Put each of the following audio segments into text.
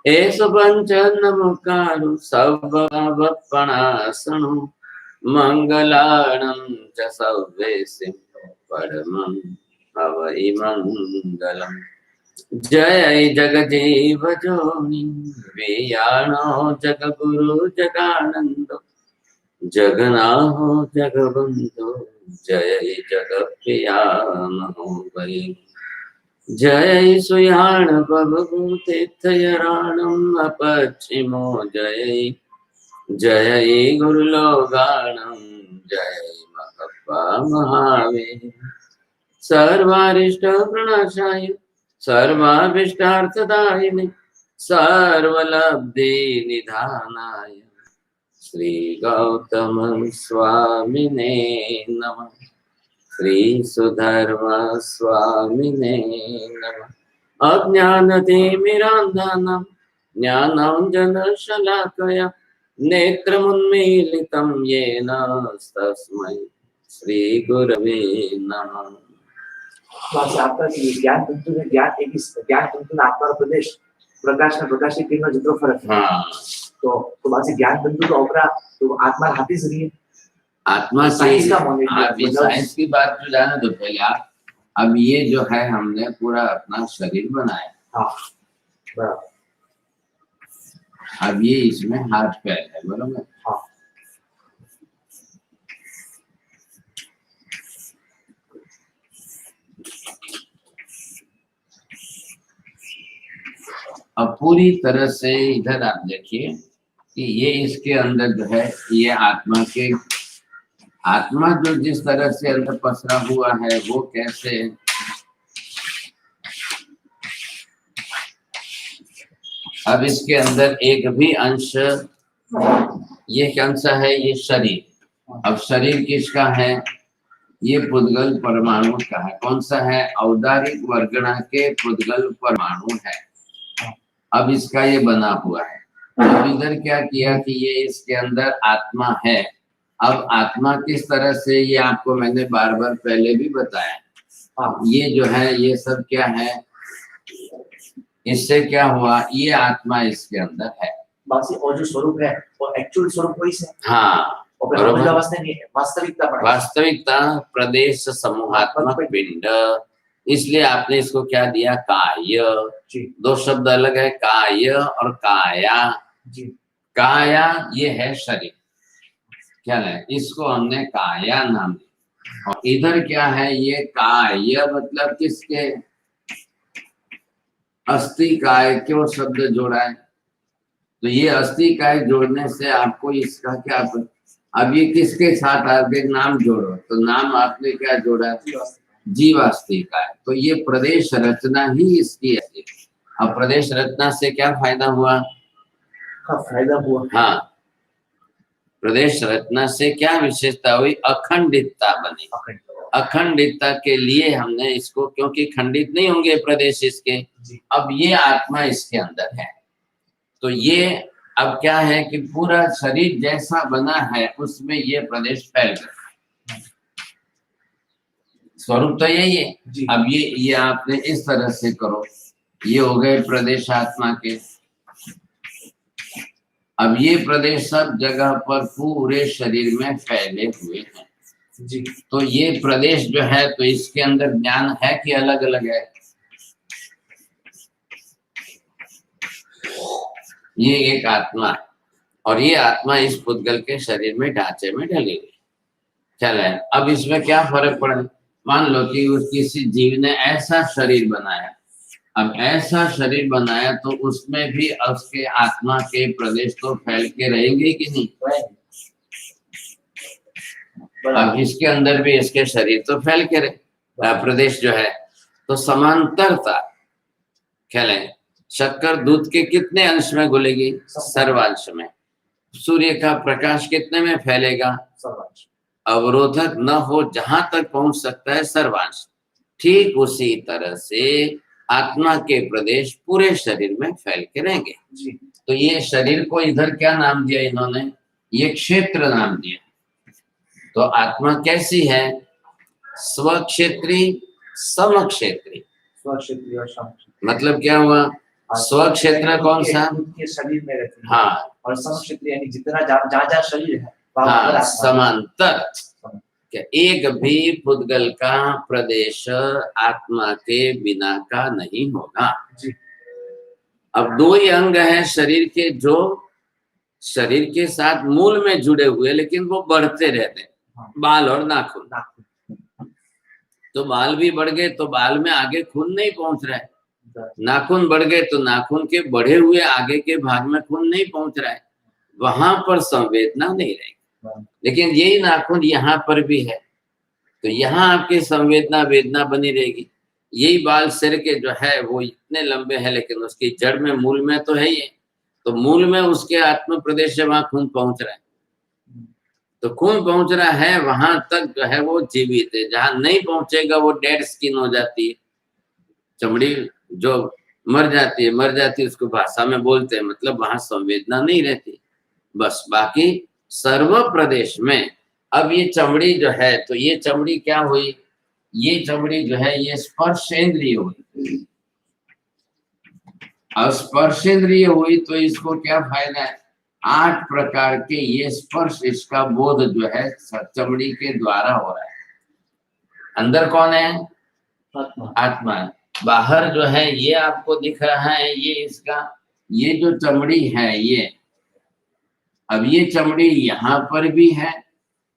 एष पंच नमकारो सवपणासनो मंगलाणं च सव्येसिं परमं हवै मंगलम्। जय जगजीव जोनि वेयाणो जगगुरु जगानंदो जगनाहो जगबंधो जय जगप्रिया महोदय। जय सुयाण बभूतीर्थयराणम् अपक्षिमो जय जय गुरुलोगाणं जय महप्पा महावीर। सर्वारिष्ट प्रणाशाय सर्वाभीष्टार्थदायिने सर्वलब्धि निधानाय श्री गौतम स्वामिने नमः। श्री सुधर्मा स्वामिने नमः। अज्ञानतिमिरान्धानां ज्ञानाञ्जनशलाकया नेत्रमुन्मीलितं येन तस्मै श्री गुरवे नमः। आपका ज्ञान तंतु में ज्ञान एक ज्ञान तंतु में आत्मा प्रदेश प्रकाश में प्रकाशित किरणों जितना फर्क है। हाँ, तो बात से ज्ञान तंतु तो अपना तो आत्मा हाथी से नहीं आत्मा साइंस का साइंस की बात तो जाने दो पहले आप। अब ये जो है हमने पूरा अपना शरीर बनाया। हाँ, बराबर। अब ये इसमें हाथ पैर है, बरोबर। हाँ, अब पूरी तरह से इधर आप देखिए कि ये इसके अंदर जो है ये आत्मा जो जिस तरह से अंदर पसरा हुआ है वो कैसे, अब इसके अंदर एक भी अंश, ये अंश है ये शरीर। अब शरीर किसका है? ये पुद्गल परमाणु का है। कौन सा है? औदारिक वर्गणा के पुद्गल परमाणु है। अब इसका ये बना हुआ है। अब इधर क्या किया कि ये इसके अंदर आत्मा है। अब आत्मा किस तरह से, ये आपको मैंने बार बार पहले भी बताया। ये जो है ये सब क्या है, इससे क्या हुआ, ये आत्मा इसके अंदर है। बाकी और जो स्वरूप है वो एक्चुअल स्वरूप वही है। हाँ, वास्तविकता वास्तविकता प्रदेश समूहात्मक पिंड। इसलिए आपने इसको क्या दिया? काय। दो शब्द अलग है, काय और काया। काया ये है शरीर, क्या है, इसको हमने काया नाम दिया। और इधर क्या है, ये काय मतलब किसके? अस्थि काय क्यों शब्द जोड़ा है? तो ये अस्थि काय जोड़ने से आपको इसका क्या, अब ये किसके साथ आपके नाम जोड़ो, तो नाम आपने क्या जोड़ा? जीवास्थि काय। तो ये प्रदेश रचना ही इसकी है। अब प्रदेश रचना से क्या फायदा हुआ? हाँ, प्रदेश रचना से क्या विशेषता हुई? अखंडितता बनी। अखंडितता के लिए हमने इसको, क्योंकि खंडित नहीं होंगे प्रदेश इसके। अब ये आत्मा इसके अंदर है, तो ये अब क्या है कि पूरा शरीर जैसा बना है उसमें ये प्रदेश फैल गया। स्वरूप तो यही है। अब ये आपने इस तरह से करो, ये हो गए प्रदेश आत्मा के। अब ये प्रदेश सब जगह पर पूरे शरीर में फैले हुए हैं जी। तो ये प्रदेश जो है, तो इसके अंदर ज्ञान है कि अलग अलग है? ये एक आत्मा है और ये आत्मा इस पुद्गल के शरीर में ढांचे में ढली हुई। चल है, अब इसमें क्या फर्क पड़े? मान लो कि किसी जीव ने ऐसा शरीर बनाया। अब ऐसा शरीर बनाया तो उसमें भी उसके आत्मा के प्रदेश तो फैल के रहेंगे कि नहीं? अब इसके अंदर भी इसके शरीर तो फैल के रहे, प्रदेश जो है। तो समांतरता ख्याल है, शक्कर दूध के कितने अंश में घुलेगी? सर्वांश में। सूर्य का प्रकाश कितने में फैलेगा? सर्वांश। अवरोधक न हो जहां तक पहुंच सकता है सर्वांश। ठीक उसी तरह से आत्मा के प्रदेश पूरे शरीर में फैल के रहेंगे जी। तो ये शरीर को इधर क्या नाम दिया इन्होंने? ये क्षेत्र नाम दिया। तो आत्मा कैसी है? स्वक्षेत्री समक्षेत्री। स्वक्षेत्री और समक्षेत्री मतलब क्या हुआ? स्व क्षेत्र कौन सा? खुद के शरीर में रहते हैं। हाँ और सम क्षेत्र यानी जितना जहाँ शरीर है वहाँ पर हाँ, आत्मा। समांतर क्या एक भी पुद्गल का प्रदेश आत्मा के बिना का नहीं होगा। जी। अब दो ही अंग हैं शरीर के जो शरीर के साथ मूल में जुड़े हुए, लेकिन वो बढ़ते रहते हैं, बाल और नाखून। तो बाल भी बढ़ गए तो बाल में आगे खून नहीं पहुंच रहा है, नाखून बढ़ गए तो नाखून के बढ़े हुए आगे के भाग में खून नहीं पहुंच रहा है, वहां पर संवेदना नहीं रहेगी। लेकिन यही नाखून यहाँ पर भी है तो यहाँ आपकी संवेदना वेदना बनी रहेगी। यही बाल सिर के जो है वो इतने लंबे हैं, लेकिन उसकी जड़ में मूल में तो है ही, तो मूल में उसके आत्म प्रदेश से वहां खून पहुंच रहा है, तो खून पहुंच रहा है वहां तक जो है वो जीवित है। जहां नहीं पहुंचेगा वो डेड स्किन हो जाती है, चमड़ी जो मर जाती है उसको भाषा में बोलते हैं, मतलब वहां संवेदना नहीं रहती बस। बाकी सर्व प्रदेश में अब ये चमड़ी जो है, तो ये चमड़ी क्या हुई, ये चमड़ी जो है ये स्पर्शेंद्रिय हुई। अब स्पर्शेंद्रिय हुई तो इसको क्या फायदा है, 8 प्रकार के ये स्पर्श, इसका बोध जो है चमड़ी के द्वारा हो रहा है। अंदर कौन है? आत्मा है। बाहर जो है ये आपको दिख रहा है, ये इसका ये जो चमड़ी है ये, अब ये चमड़ी यहाँ पर भी है,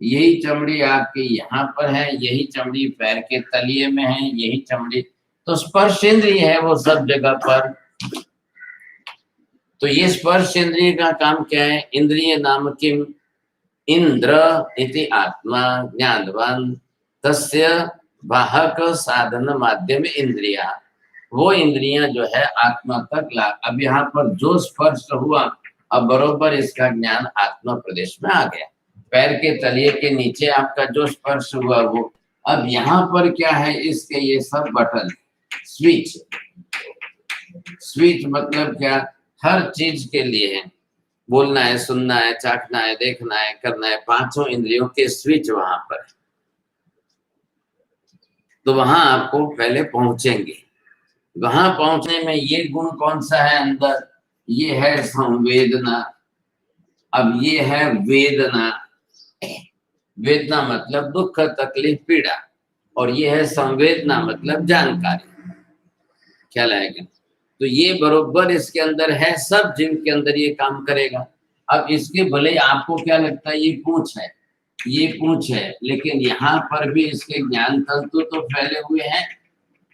यही चमड़ी आपके यहाँ पर है, यही चमड़ी पैर के तलिए में है, यही चमड़ी, तो स्पर्श इंद्रिय है वो सब जगह पर। तो ये स्पर्श इंद्रिय का काम क्या है? इंद्रिय नाम किम? इंद्र इति आत्मा ज्ञानवान तस्य वाहक साधन माध्यम इंद्रिया। वो इंद्रियां जो है आत्मा तक ला। अब यहाँ पर जो स्पर्श हुआ, अब बरोबर इसका ज्ञान आत्मा प्रदेश में आ गया। पैर के तलिए के नीचे आपका जो स्पर्श हुआ वो, अब यहाँ पर क्या है, इसके ये सब बटन, स्विच। स्विच मतलब क्या? हर चीज के लिए है, बोलना है, सुनना है, चाखना है, देखना है, करना है, 5 इंद्रियों के स्विच वहां पर। तो वहां आपको पहले पहुंचेंगे, वहां पहुंचने में ये गुण कौन सा है अंदर? ये है संवेदना। अब ये है वेदना, वेदना मतलब दुख, तकलीफ, पीड़ा, और ये है संवेदना मतलब जानकारी। ख्याल आएगा? तो ये बरोबर इसके अंदर है, सब जीव के अंदर ये काम करेगा। अब इसके भले आपको क्या लगता है ये पूंछ है, ये पूंछ है, लेकिन यहाँ पर भी इसके ज्ञान तंतु तो फैले हुए हैं,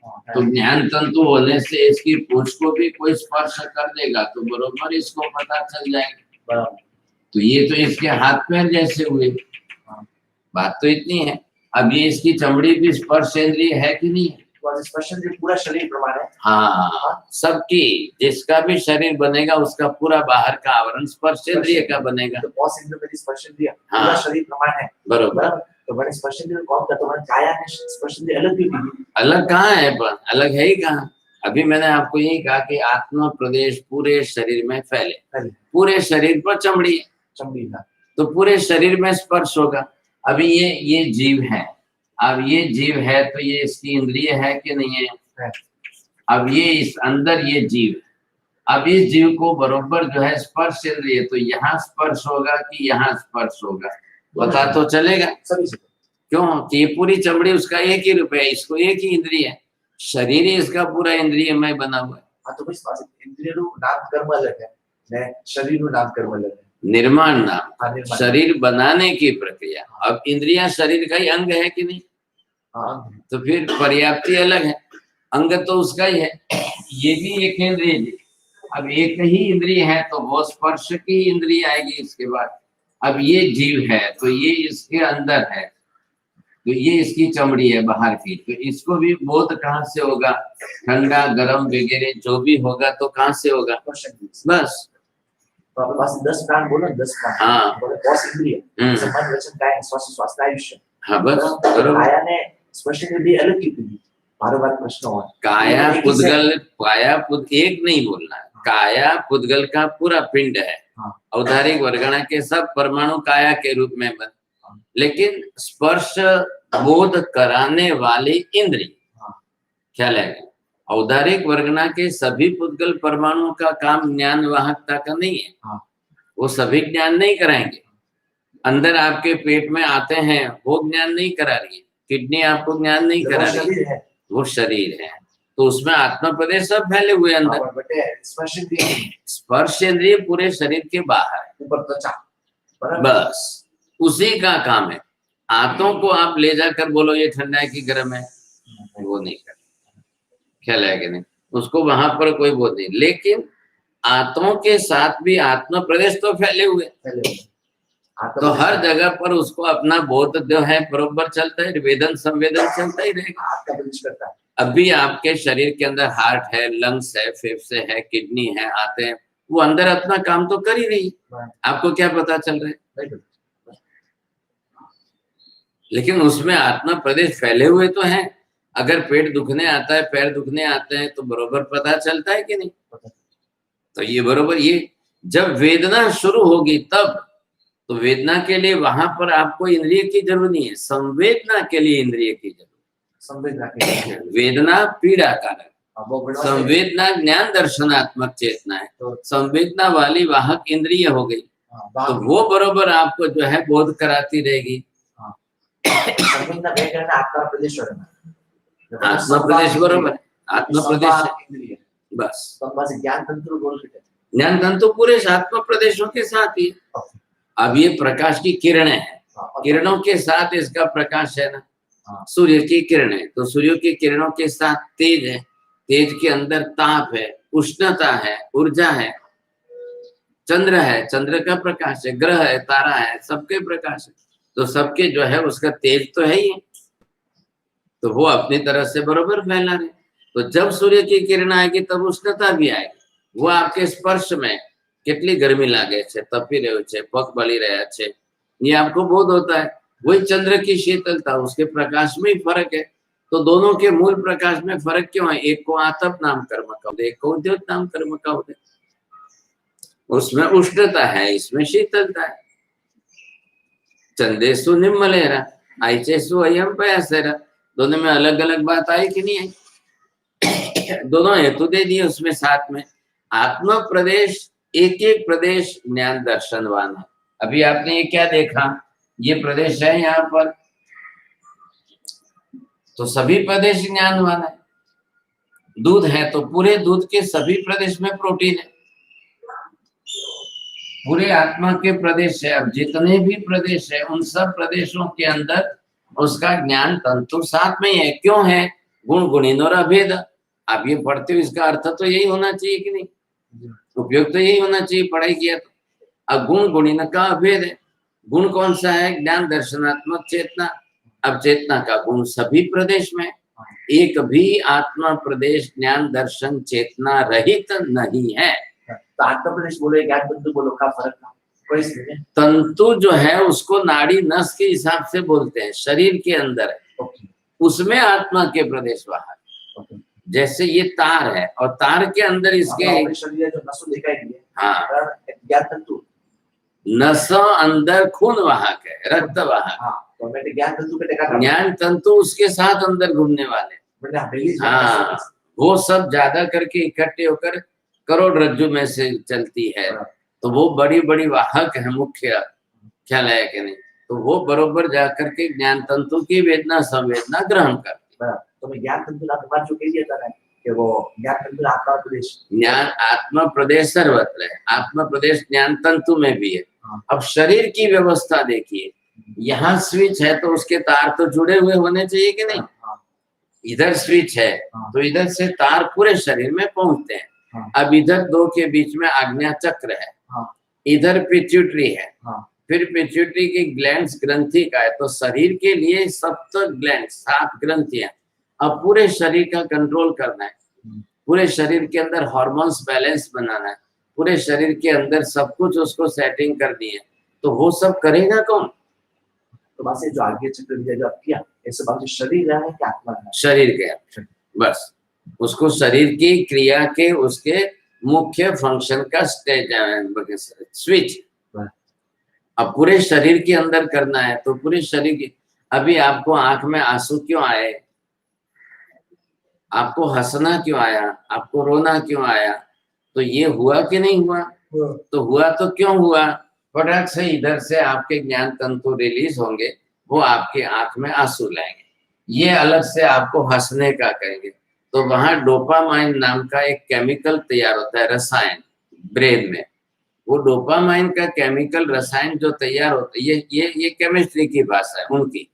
तो ज्ञान तंतु होने से इसकी पूंछ को भी कोई स्पर्श कर देगा तो बरोबर इसको पता चल जाएगा। तो ये तो इसके हाथ पैर जैसे हुए, बात तो इतनी है। अब ये इसकी चमड़ी भी स्पर्श इंद्रिय है कि नहीं? स्पर्श इंद्रिय पूरा शरीर प्रमाण है। हाँ, सबकी, जिसका भी शरीर बनेगा उसका पूरा बाहर का आवरण स्पर्श इंद्रिय का बनेगा। तो स्पर्श इंद्रिय पूरा शरीर प्रमाण है, बरोबर। तो बड़े स्पर्श इंद्रिय कौन का? तो काया है स्पर्श इंद्रिय अलग भी अलग कहाँ है? पर अलग है ही कहाँ? अभी मैंने आपको यही कहा कि आत्मा प्रदेश पूरे शरीर में फैले, पूरे शरीर पर चमड़ी का तो पूरे शरीर में स्पर्श होगा। अभी ये जीव है, अब ये जीव है तो ये इसकी इंद्रिय है कि नहीं है? अब ये इस अंदर ये जीव, अब इस जीव को बरोबर जो है स्पर्श इंद्रिय, तो यहाँ स्पर्श होगा कि यहाँ स्पर्श होगा, पता तो चलेगा। क्यों? कि ये पूरी चमड़ी उसका एक ही रूप है, इसको एक ही इंद्रिय है, शरीर ही इसका पूरा इंद्रियमय बना हुआ है। हाँ, तो इंद्रिय नाम कर्म अलग है, शरीर नाम कर्म अलग है। निर्माण नाम, शरीर बनाने की प्रक्रिया। अब इंद्रियां शरीर का ही अंग है कि नहीं? तो फिर पर्याप्ति अलग है, अंग तो उसका ही है, ये भी एक इंद्रिय है। अब एक ही इंद्रिय है तो वो स्पर्श की इंद्रिय आएगी इसके बाद। अब ये जीव है तो ये इसके अंदर है, तो ये इसकी चमड़ी है बाहर की, तो इसको भी बोध कहाँ से होगा? ठंडा गरम वगैरह जो भी होगा तो कहाँ से होगा? बस। तो आपके पास 10 प्राण बोलो, 10 प्राण। हाँ, बहुत इंद्रिय, मन वचन काया स्वास्थ्य आयुष्य। हाँ बस। काया ने स्पर्श इंद्रिय अलग की थी, बार-बार प्रश्न हुआ। काया पुद्गल, काया पुद एक नहीं बोलना, काया पुद्गल का पूरा पिंड है, औदारिक वर्गणा के सब परमाणु काया के रूप में बन, लेकिन स्पर्श बोध कराने वाली इंद्रिय, ख्याल है? औदारिक वर्गना के सभी पुद्गल परमाणुओं का काम ज्ञान वाहकता का नहीं है। हाँ। वो सभी ज्ञान नहीं कराएंगे। अंदर आपके पेट में आते हैं वो ज्ञान नहीं करा रही है, किडनी आपको ज्ञान नहीं करा रही शरीर है, वो शरीर है। तो उसमें आत्मा प्रदेश सब फैले हुए अंदर। हाँ, बटे स्पर्श इंद्रिय नहीं है, स्पर्श इंद्रिय पूरे शरीर के बाहर है, ऊपर त्वचा, बराबर? बस उसी का काम है। आंतों को आप ले जाकर बोलो ये ठंडा है कि गर्म है, वो नहीं कर, ख्याल है कि नहीं, उसको वहां पर कोई बोध नहीं। लेकिन आंतों के साथ भी आत्मा प्रदेश तो फैले हुए, तो हर जगह पर उसको अपना बोध जो है बरोबर चलता है, वेदन संवेदन चलता ही रहेगा। आपका प्रदेश करता है। अभी आपके शरीर के अंदर हार्ट है, लंग्स है, फेफड़े है, किडनी है, आते हैं, वो अंदर अपना काम तो कर ही रही, आपको क्या पता चल रहा है? लेकिन उसमें आत्मा प्रदेश फैले हुए तो हैं। अगर पेट दुखने आता है, पैर दुखने आते हैं, तो बरोबर पता चलता है कि नहीं? तो ये बरोबर, ये जब वेदना शुरू होगी तब, तो वेदना के लिए वहां पर आपको इंद्रिय की जरूरत नहीं है, संवेदना के लिए इंद्रिय की जरूरत। संवेदना के वेदना पीड़ा कारक, वो संवेदना ज्ञान दर्शनात्मक चेतना है, तो संवेदना वाली वाहक इंद्रिय हो गई, तो वो बरोबर आपको जो है बोध कराती रहेगी। आत्मा प्रदेश आत्मा प्रदेश बरोबर, आत्मा प्रदेश बस ज्ञान तंत्र बोल के ज्ञान तंतु पूरे आत्मा प्रदेशों के साथ ही। अब ये प्रकाश की किरणें हैं, किरणों के साथ इसका प्रकाश है ना, सूर्य की किरणें, तो सूर्य की किरणों के साथ तेज है, तेज के अंदर ताप है, उष्णता है, ऊर्जा है, चंद्र है, चंद्र का प्रकाश है, ग्रह है, तारा है, सबके प्रकाश है, तो सबके जो है उसका तेज तो है ही, तो वो अपनी तरह से बरोबर फैला रहे। तो जब सूर्य की किरण आएगी तब उष्णता भी आएगी, वो आपके स्पर्श में कितनी गर्मी लागे छे, तपी रहे छे, पग बली रहा छे, ये आपको बोध होता है। वही चंद्र की शीतलता, उसके प्रकाश में ही फर्क है। तो दोनों के मूल प्रकाश में फर्क क्यों है? एक को आतप नाम कर्म का होते, एक को उद्योत नाम कर्म का होते, उसमें उष्णता है, इसमें शीतलता है। चंदेसु निम्मलेरा आइचेसु अयम पयासेरा, दोनों में अलग अलग बात आई कि नहीं आई? दोनों हेतु दे दिए उसमें साथ में। आत्मा प्रदेश, एक एक प्रदेश ज्ञान दर्शनवान है। अभी आपने ये क्या देखा, ये प्रदेश है यहाँ पर, तो सभी प्रदेश ज्ञानवान है। दूध है तो पूरे दूध के सभी प्रदेश में प्रोटीन है, पूरे आत्मा के प्रदेश है। अब जितने भी प्रदेश है उन सब प्रदेशों के अंदर उसका ज्ञान तंतु साथ में है। क्यों है? गुण गुणिन और अभेद। आप ये पढ़ते हो, इसका अर्थ तो यही होना चाहिए कि नहीं? उपयोग तो यही होना चाहिए पढ़ाई किया तो। अब गुण गुणिन का अभेद है। गुण कौन सा है? ज्ञान दर्शनात्मक चेतना। अब चेतना का गुण सभी प्रदेश में, एक भी आत्मा प्रदेश ज्ञान दर्शन चेतना रहित नहीं है। तो आत्मा प्रदेश बोलो, ज्ञान तंतु बोलो, का फर्क ना कोई नहीं। तंतु जो है उसको नाड़ी नस के हिसाब से बोलते हैं, शरीर के अंदर है, उसमें आत्मा के प्रदेश बाहर। जैसे ये तार है और तार के अंदर इसके शरीर जो नसों दिखाई दी है, हाँ, ज्ञान तंतु नसों अंदर खून वाहक है, रक्त वाहक। हाँ, तो मैंने ज्ञान तंतु पे देखा, ज्ञान तंतु उसके साथ अंदर घूमने वाले, हाँ, वो सब ज्यादा करके इकट्ठे होकर करोड़ रज्जु में से चलती है, तो वो बड़ी बड़ी वाहक है मुख्य, ख्याल है कि नहीं? तो वो बरोबर जाकर के ज्ञान तंतु की वेदना संवेदना ग्रहण करती है। तो मैं ज्ञान तंतु आप बात जो कही जाता है कि वो ज्ञान तंतु आत्मा प्रदेश, ज्ञान आत्मा प्रदेश सर्वत्र है, आत्मा प्रदेश ज्ञान तंतु में भी है। अब शरीर की व्यवस्था देखिए, यहाँ स्विच है तो उसके तार तो जुड़े हुए होने चाहिए कि नहीं? इधर स्विच है तो इधर से तार पूरे शरीर में पहुंचते हैं। अब इधर दो के बीच में आज्ञा चक्र है, इधर पिट्यूटरी है, फिर पिट्यूटरी की ग्लैंड्स ग्रंथि का है, तो शरीर के लिए सप्त ग्लैंड 7 ग्रंथियां। अब पूरे शरीर का कंट्रोल करना है, पूरे शरीर के अंदर हार्मोन्स बैलेंस बनाना है, पूरे शरीर के अंदर सब कुछ उसको सेटिंग करनी है, तो वो सब करेगा कौन? तो बस ये जो आज्ञा चक्र जो आप किया, ऐसे बात शरीर है कि आत्मा है? शरीर के, बस उसको शरीर की क्रिया के उसके मुख्य फंक्शन का स्विच अब पूरे शरीर के अंदर करना है, तो पूरे शरीर की। अभी आपको आंख में आंसू क्यों आए? आपको हंसना क्यों आया, आपको रोना क्यों आया, तो ये हुआ कि नहीं हुआ, तो हुआ तो क्यों हुआ, फटाक से इधर से आपके ज्ञान तंतु रिलीज होंगे, वो आपके आंख में आंसू लाएंगे, ये अलग से आपको हंसने का कहेंगे। तो वहां डोपामाइन नाम का एक केमिकल तैयार होता है, रसायन ब्रेन में। वो डोपामाइन का केमिकल रसायन जो तैयार होता है, ये केमिस्ट्री की भाषा है उनकी,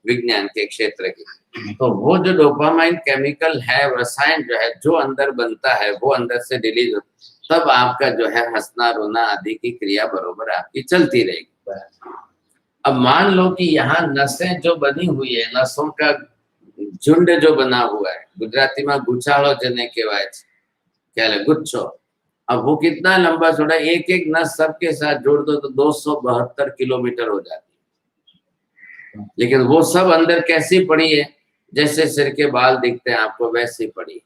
विज्ञान के क्षेत्र की। तो वो जो डोपामाइन केमिकल है, रसायन जो है, जो अंदर बनता है वो अंदर से रिलीज होता है, तब आपका जो है हंसना रोना आदि की क्रिया बरोबर आपकी चलती रहेगी। अब मान लो कि यहाँ नसें जो बनी हुई है, नसों का झुंड जो बना हुआ है, गुजराती में गुछाड़ो जने कहवाय क्या गुच्छो, अब वो कितना लंबा छोड़ा, एक एक नस सबके साथ जोड़ दो तो 272 किलोमीटर हो जाती है। लेकिन वो सब अंदर कैसी पड़ी है, जैसे सिर के बाल दिखते हैं आपको वैसी पड़ी।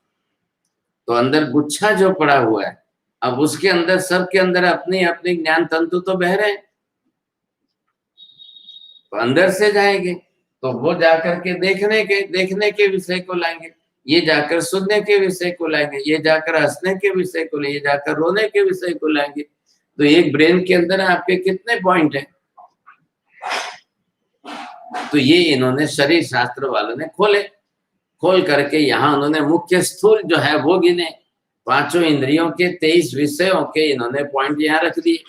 तो अंदर गुच्छा जो पड़ा हुआ है, अब उसके अंदर सबके अंदर अपनी अपनी ज्ञान तंतु तो बह रहे हैं, तो अंदर से जाएंगे तो वो जाकर के देखने के विषय को लाएंगे, ये जाकर सुनने के विषय को लाएंगे, ये जाकर हंसने के विषय को लाएंगे, ये जाकर रोने के विषय को लाएंगे। तो एक ब्रेन के अंदर आपके कितने पॉइंट हैं, तो ये इन्होंने शरीर शास्त्र वालों ने खोल करके यहाँ उन्होंने मुख्य स्थूल जो है वो गिने, पांचों इंद्रियों के 23 विषयों के इन्होंने पॉइंट यहाँ रख दिए।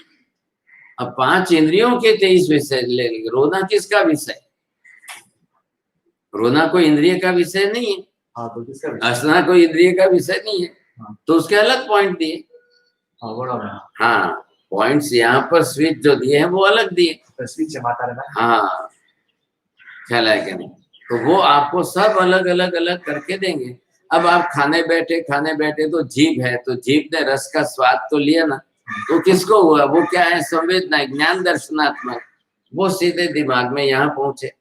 अब 5 इंद्रियों के 23 विषय ले, रोना किसका विषय, रोना कोई इंद्रिय का विषय नहीं है, हंसना कोई इंद्रिय का विषय नहीं है, तो उसके अलग पॉइंट दिए। हाँ, पॉइंट्स यहाँ पर स्विच जो दिए हैं वो अलग दिए, स्विच माता रहना, हाँ ख्याल है कि नहीं, तो वो आपको सब अलग अलग करके देंगे। अब आप खाने बैठे तो जीभ है, तो जीभ ने रस का स्वाद तो लिया ना, तो किसको हुआ, वो क्या है, संवेदना, ज्ञान दर्शनात्मक, वो सीधे दिमाग में यहाँ पहुंचे।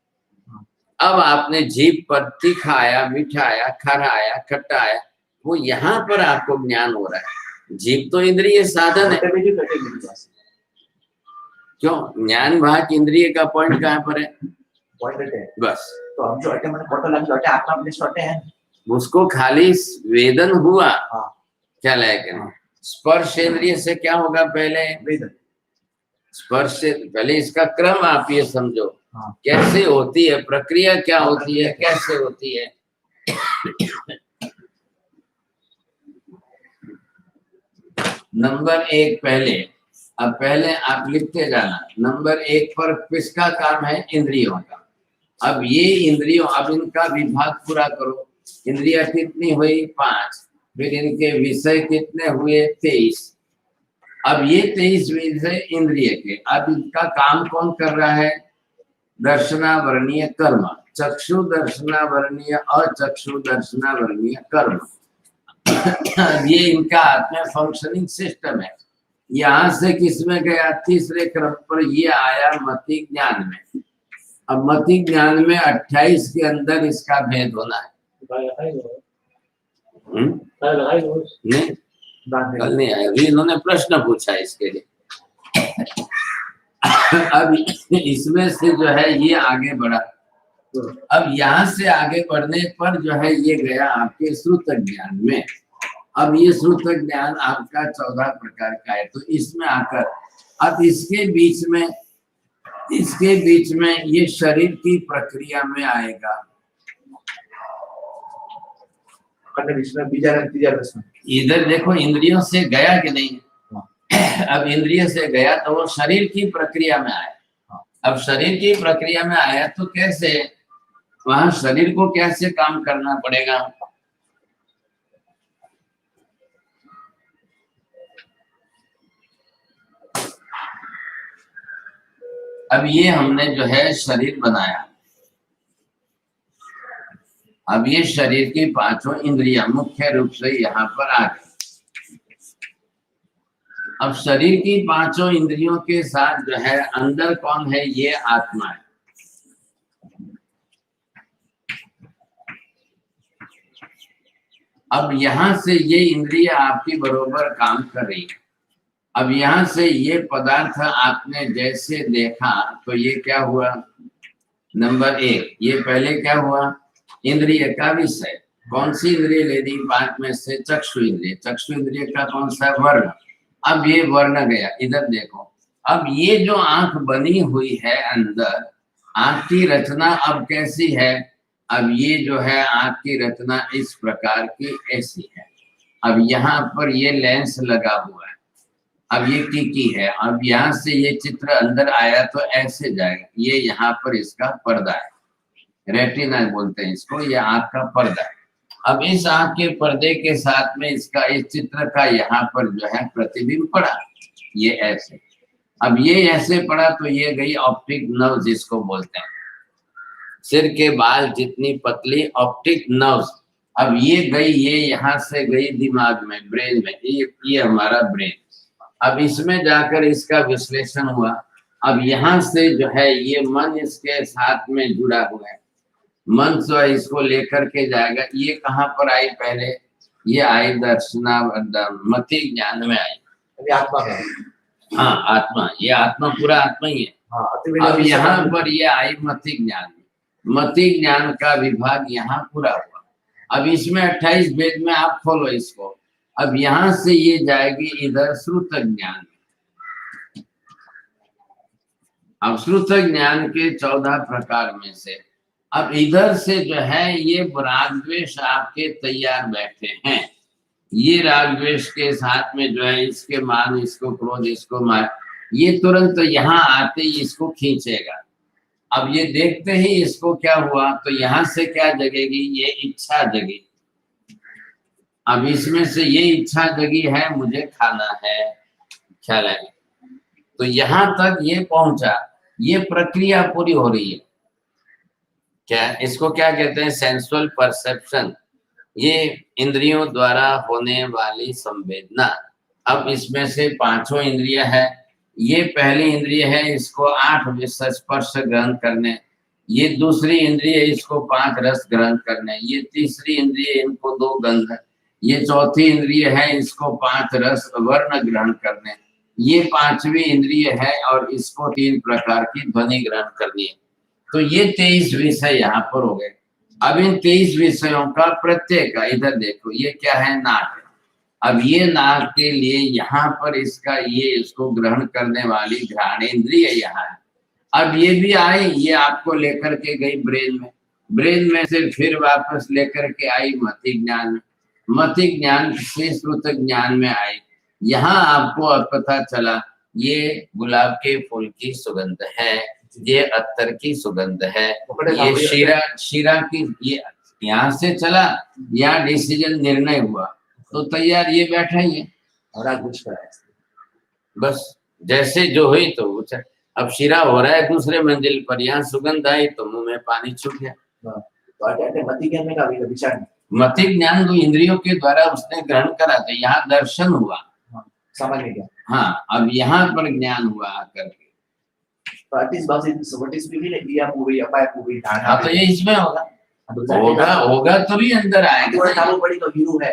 अब आपने जीभ पर तीखा आया, मीठा आया, खारा आया, खट्टा आया, वो यहाँ पर आपको ज्ञान हो रहा है। जीभ तो इंद्रिय साधन है, क्यों, ज्ञान भाग इंद्रिय का पॉइंट कहाँ पर है, बस। तो हम जो मैंने फोटो लगे आत्मा में छोटे हैं, उसको खाली वेदन हुआ, क्या लायक है, स्पर्श इंद्रिय से क्या होगा, पहले स्पर्श से पहले इसका क्रम आप ये समझो, कैसे होती है प्रक्रिया, क्या होती है, कैसे होती है। नंबर 1 पहले, अब पहले आप लिखते जाना, नंबर 1 पर किसका काम है, इंद्रियों का। अब ये इंद्रियों, अब इनका विभाग पूरा करो, इंद्रिया कितनी हुई, 5, फिर इनके विषय कितने हुए, 23। अब ये 23 विषय इंद्रिय के, अब इनका काम कौन कर रहा है, दर्शनावरणीय कर्म, चक्षु दर्शनावरणीय, अचक्षु दर्शनावरणीय कर्म। ये इनका आत्मा फंक्शनिंग सिस्टम है। यहाँ से किसमें गया, तीसरे क्रम पर ये आया मति ज्ञान में। अब मति ज्ञान में 28 के अंदर इसका भेद होना है। नहीं, कल नहीं आया, अभी इन्होंने प्रश्न पूछा इसके लिए। अब इसमें से जो है ये आगे बढ़ा, अब यहाँ से आगे बढ़ने पर जो है ये गया आपके श्रुत ज्ञान में। अब ये श्रुत ज्ञान आपका 14 प्रकार का है, तो इसमें आकर अब इसके बीच में ये शरीर की प्रक्रिया में आएगा। इधर देखो इंद्रियों से गया कि नहीं, अब इंद्रिय से गया तो वो शरीर की प्रक्रिया में आया। अब शरीर की प्रक्रिया में आया तो कैसे, वहां शरीर को कैसे काम करना पड़ेगा, अब ये हमने जो है शरीर बनाया, अब ये शरीर की 5 इंद्रियां मुख्य रूप से यहाँ पर आ गई। अब शरीर की 5 इंद्रियों के साथ जो है अंदर कौन है, ये आत्मा है। अब यहाँ से ये इंद्रिया आपकी बरोबर काम कर रही है। अब यहाँ से ये पदार्थ आपने जैसे देखा तो ये क्या हुआ, नंबर 1 ये पहले क्या हुआ, इंद्रिय का विषय। कौन सी इंद्रिय ले दी 5 में से? चक्षु इंद्रिय। चक्षु इंद्रिय का कौन सा वर्ण? अब ये वर्ण गया, इधर देखो। अब ये जो आंख बनी हुई है अंदर, आंख की रचना अब कैसी है? अब ये जो है आंख की रचना इस प्रकार की ऐसी है। अब यहाँ पर ये लेंस लगा हुआ है, अब ये की है। अब यहाँ से ये चित्र अंदर आया तो ऐसे जाएगा। ये यहाँ पर इसका पर्दा है, रेटिना बोलते हैं इसको, ये आंख का पर्दा है। अब इस आंख के पर्दे के साथ में इसका इस चित्र का यहाँ पर जो है प्रतिबिंब पड़ा, ये ऐसे। अब ये ऐसे पड़ा तो ये गई ऑप्टिक नर्व जिसको बोलते हैं, सिर के बाल जितनी पतली ऑप्टिक नर्व। अब ये गई, ये यहाँ से गई दिमाग में, ब्रेन में, ये हमारा ब्रेन। अब इसमें जाकर इसका विश्लेषण हुआ। अब यहाँ से जो है ये मन इसके साथ में जुड़ा हुआ है, मन जो इसको लेकर के जाएगा। ये कहाँ पर आई पहले? ये आई दर्शना मति ज्ञान में आई। अभी आत्मा है। हाँ आत्मा, ये आत्मा पूरा आत्मा ही है। हाँ, अब यहाँ पर ये आई मति ज्ञान में, मति ज्ञान का विभाग यहाँ पूरा हुआ। अब इसमें 28 वेद में आप खोलो इसको। अब यहाँ से ये जाएगी इधर श्रुत ज्ञान। अब श्रुत ज्ञान के 14 प्रकार में से अब इधर से जो है ये राग द्वेष आपके तैयार बैठे हैं। ये राग द्वेष के साथ में जो है इसके मान, इसको क्रोध, इसको मान, ये तुरंत यहाँ आते ही इसको खींचेगा। अब ये देखते ही इसको क्या हुआ, तो यहाँ से क्या जगेगी? ये इच्छा जगी। अब इसमें से ये इच्छा जगी है, मुझे खाना है, ख्याल है। तो यहाँ तक ये पहुंचा, ये प्रक्रिया पूरी हो रही है। क्या इसको क्या कहते हैं? सेंसुअल परसेप्शन, ये इंद्रियों द्वारा होने वाली संवेदना। अब इसमें से 5 इंद्रिय है। ये पहली इंद्रिय है, इसको 8 विषय स्पर्श ग्रहण करने। ये दूसरी इंद्रिय, इसको 5 रस ग्रहण करने। ये तीसरी इंद्रिय, इनको 2 गंध। ये चौथी इंद्रिय है, इसको 5 रस वर्ण ग्रहण करने। ये 5वीं इंद्रिय है और इसको 3 प्रकार की ध्वनि ग्रहण करनी है। तो ये 23 विषय यहाँ पर हो गए। अब इन 23 विषयों का प्रत्येक का इधर देखो, ये क्या है? नाक। अब ये नाक के लिए यहाँ पर इसका ये इसको ग्रहण करने वाली घ्राणेन्द्रिय यहाँ है। अब ये भी आई, ये आपको लेकर के गई ब्रेन में, ब्रेन में से फिर वापस लेकर के आई मति ज्ञान में, मति ज्ञान से श्रुत ज्ञान में आई। यहाँ आपको अब पता चला ये गुलाब के फूल की सुगंध है, ये अत्तर की सुगंध है, ये शीरा की, ये यहाँ से चला, यहाँ डिसीजन निर्णय हुआ तो तैयार ये बैठा ही है। और आज कुछ करा है बस जैसे जो हुई तो वो अब शीरा हो रहा है दूसरे मंजिल पर, यहाँ सुगंध आई तो मुंह में पानी छूट गया। तो मति ज्ञान का विचार नहीं, मति ज्ञान को इंद्रियों के द्वारा उसने ग्रहण करा था, यहाँ दर्शन हुआ। समझ में गया। हाँ, अब यहाँ पर ज्ञान हुआ आकर के। हाँ, तो ये इसमें होगा, होगा तभी अंदर आएगा। बड़ी तो हीरो है,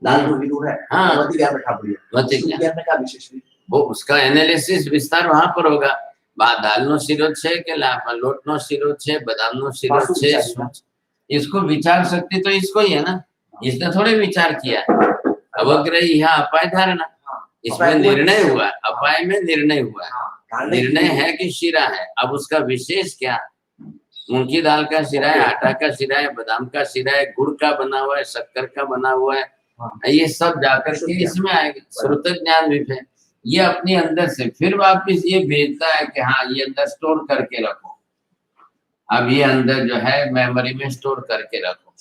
लाल तो हीरो है। हाँ, मति ज्ञान में ठाकुर है। मति ज्ञान में क्या विशेष है? वो उसका एनालिसिस विस्तार वहां पर होगा। दालनो शिरो छे के लोटनो शिरो छे, बदामनो शिरो छे, इसको विचार शक्ति तो इसको ही है ना, इसने थोड़े विचार किया। अवग्रही है अपाय धारणा, इसमें निर्णय हुआ, अपाय में निर्णय हुआ, निर्णय है कि शिरा है। अब उसका विशेष क्या? मूंग की दाल का शिरा है, आटा का शिरा है, बादाम का शिरा है, गुड़ का बना हुआ है, शक्कर का बना हुआ है, ये सब जाकर के इसमें आएगा। श्रुत ज्ञान भी है, ये अपने अंदर से फिर वापिस ये भेजता है कि हाँ ये अंदर स्टोर करके रखो। अब ये अंदर जो है मेमोरी में स्टोर करके रखो।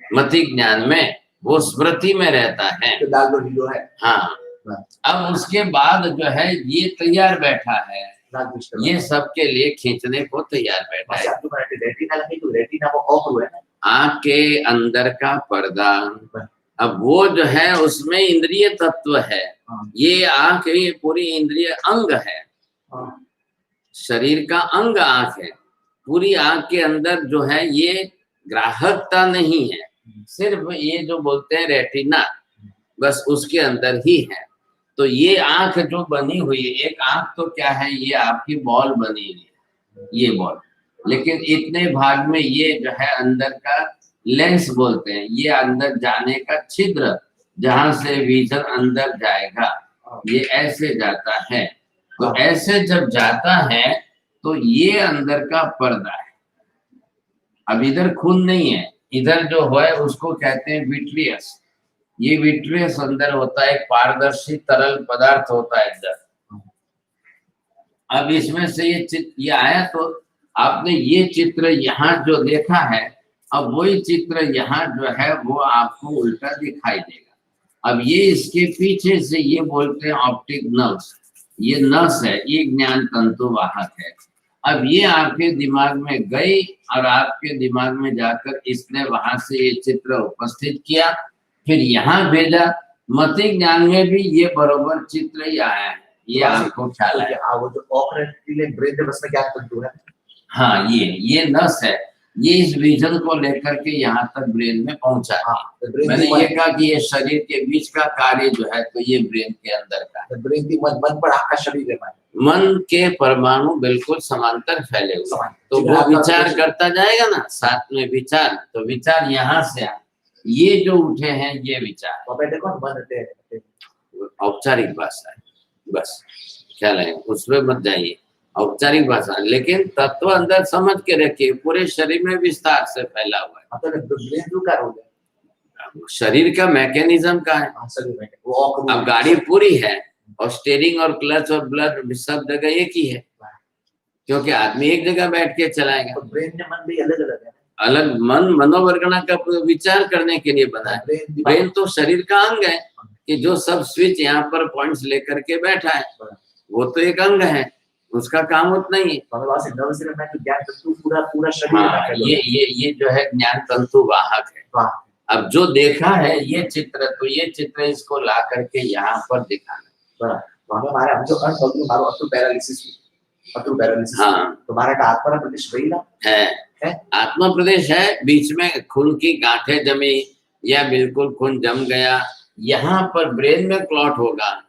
मति ज्ञान में वो स्मृति में रहता है। तो है। हाँ, अब उसके बाद जो है ये तैयार बैठा है, ये सबके लिए खींचने को तैयार बैठा है। आँख के अंदर का पर्दा, अब वो जो है उसमें इंद्रिय तत्व है। ये आँख, ये पूरी इंद्रिय अंग है, शरीर का अंग आँख है। पूरी आँख के अंदर जो है ये ग्राहकता नहीं है, सिर्फ ये जो बोलते हैं रेटिना, बस उसके अंदर ही है। तो ये आँख जो बनी हुई है, एक आँख तो क्या है, ये आपकी बॉल बनी हुई है, ये बॉल, लेकिन इतने भाग में ये जो है अंदर का लेंस बोलते हैं, ये अंदर जाने का छिद्र जहां से विजन अंदर जाएगा, ये ऐसे जाता है। तो ऐसे जब जाता है तो ये अंदर का पर्दा है। अब इधर खून नहीं है, इधर जो है उसको कहते हैं विट्रियस। ये विट्रियस अंदर होता है, एक पारदर्शी तरल पदार्थ होता है अंदर। अब इसमें से ये आया, तो आपने ये चित्र यहाँ जो देखा है, अब वही चित्र यहाँ जो है वो आपको उल्टा दिखाई देगा। अब ये इसके पीछे से ये बोलते हैं ऑप्टिक नर्व्स, ये नस है, ये ज्ञान तंतु वाहक है। अब ये आपके दिमाग में गई और आपके दिमाग में जाकर इसने वहां से ये चित्र उपस्थित किया, फिर यहाँ भेजा। मति ज्ञान में भी ये बरोबर चित्र ही आया है, ये आपको ख्याल है। वो जो ऑपरेटिव ब्रेन है उसमें ज्ञान तंतु है। हाँ, ये नस है, ये इस विजन को लेकर के यहाँ तक ब्रेन में पहुंचा। मैंने ये कहा कि ये शरीर के बीच का कार्य जो है, तो ये ब्रेन के अंदर का है। ब्रेन की मन पर आपका शरीर है, मन के परमाणु बिल्कुल समांतर फैले हुए, तो वो विचार करता जाएगा ना, साथ में विचार, तो विचार यहाँ से ये जो उठे हैं ये विचार औपचारिक भाषा है, बस ख्याल है, उसमें मत जाइए, औपचारिक भाषा। लेकिन तत्व अंदर समझ के रखिए, पूरे शरीर में विस्तार से फैला हुआ है। शरीर का मैकेनिज्म का है। अब गाड़ी पूरी है और स्टीयरिंग और क्लच और ब्लड सब जगह एक ही है, क्योंकि आदमी एक जगह बैठ के चलाएगा। ब्रेन में मन भी अलग अलग है, अलग मन मनोवर्गणा का विचार करने के लिए बना है। ब्रेन तो शरीर का अंग है कि जो सब स्विच यहाँ पर पॉइंट्स लेकर के बैठा है, वो तो एक अंग है, उसका काम उतना ही है। पूरा शरीर ये जो है ज्ञान तंतु वाहक है। अब जो देखा है ये चित्र, तो ये चित्र इसको ला करके यहाँ पर दिखाना। हाँ, तुम्हारा आत्मा प्रदेश वही ना है, आत्मा प्रदेश है। बीच में खून की गांठें जमी या बिल्कुल खून जम गया, यहाँ पर ब्रेन में क्लॉट होगा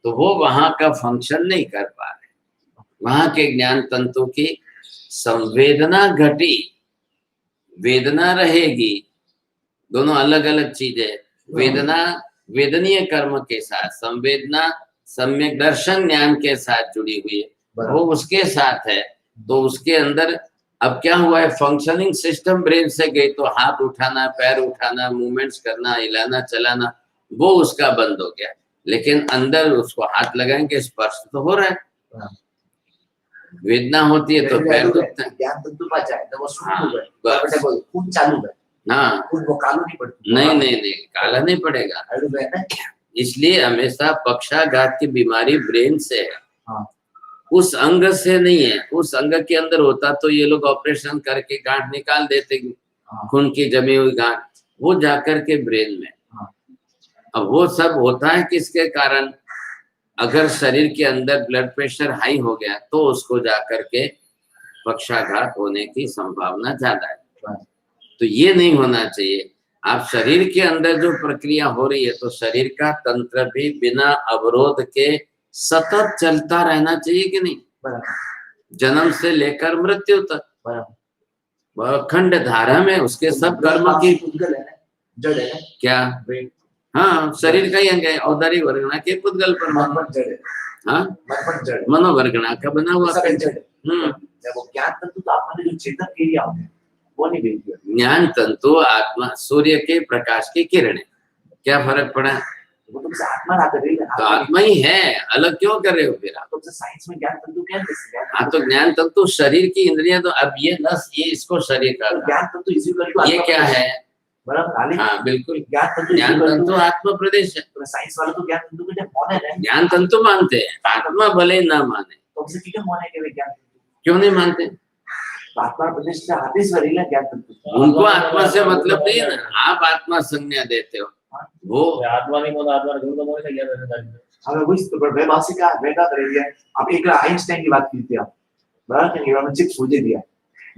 तो वो वहां का फंक्शन नहीं कर पा रहे। वहां के ज्ञान तंतु की संवेदना घटी, वेदना रहेगी, दोनों अलग अलग चीजें। वेदना वेदनीय कर्म के साथ, संवेदना सम्यक दर्शन ज्ञान के साथ जुड़ी हुई है, वो उसके साथ है। तो उसके अंदर अब क्या हुआ है, फंक्शनिंग सिस्टम ब्रेन से गई, तो हाथ उठाना, पैर उठाना, मूवमेंट्स करना, हिलाना चलाना, वो उसका बंद हो गया। लेकिन अंदर उसको हाथ लगाएंगे, स्पर्श तो हो रहा है। वेदना होती है तो पैर दुखता है। ज्ञान तंतु बचा है, तो वो खून चालू है। हाँ, खून वो कालो नहीं पड़ती। नहीं, काला नहीं पड़ेगा। इसलिए हमेशा पक्षाघात की बीमारी ब्रेन से है, उस अंग से नहीं है। उस अंग के अंदर होता तो ये लोग ऑपरेशन करके गांठ निकाल देते, खून की जमी हुई गांठ, वो जाकर के ब्रेन में। अब वो सब होता है किसके कारण, अगर शरीर के अंदर ब्लड प्रेशर हाई हो गया तो उसको जाकर के पक्षाघात होने की संभावना ज्यादा है। तो ये नहीं होना चाहिए। आप शरीर के अंदर जो प्रक्रिया हो रही है, तो शरीर का तंत्र भी बिना अवरोध के सतत चलता रहना चाहिए कि नहीं, जन्म से लेकर मृत्यु तक अखंड धारा में उसके सब कर्म की जड़ है क्या। हाँ, शरीर का ही अंग है, औदारी वर्गणा के पुद्गल परमात्मा। हाँ, मनोवर्गणा का बना हुआ। ज्ञान तंतु तो आपने जो चेतन क्रिया है वो नहीं भेजी। ज्ञान तंतु आत्मा, सूर्य के प्रकाश की किरणें, क्या फर्क पड़ा? वो तो आत्मा तो आत्मा ही है, अलग क्यों कर रहे हो फिर आप? तो साइंस में ज्ञान तंतु क्या है? हाँ, तो ज्ञान तंतु शरीर की इंद्रियां, तो अब ये नस, ये इसको शरीर का ज्ञान तंतु ये क्या है? हाँ, बिल्कुल, ज्ञान तंतु आत्मा प्रदेश है। साइंस वाले तो ज्ञान तंतु को ज्ञान तंतु मानते हैं, आत्मा भले ना माने, क्यों नहीं मानते? आत्मा प्रदेश से आदेश वरीला ज्ञान तंतु, उनको आत्मा से मतलब नहीं है ना, आप आत्मा संज्ञा देते हो, वो आत्मा नहीं बोला, आत्मा नहीं बोला, हमें वही तो वैभाषिका वेगा करेंगे। अब एक आइंस्टाइन की बात की थी आप, बराबर है, हमने चिप्स मुझे दिया,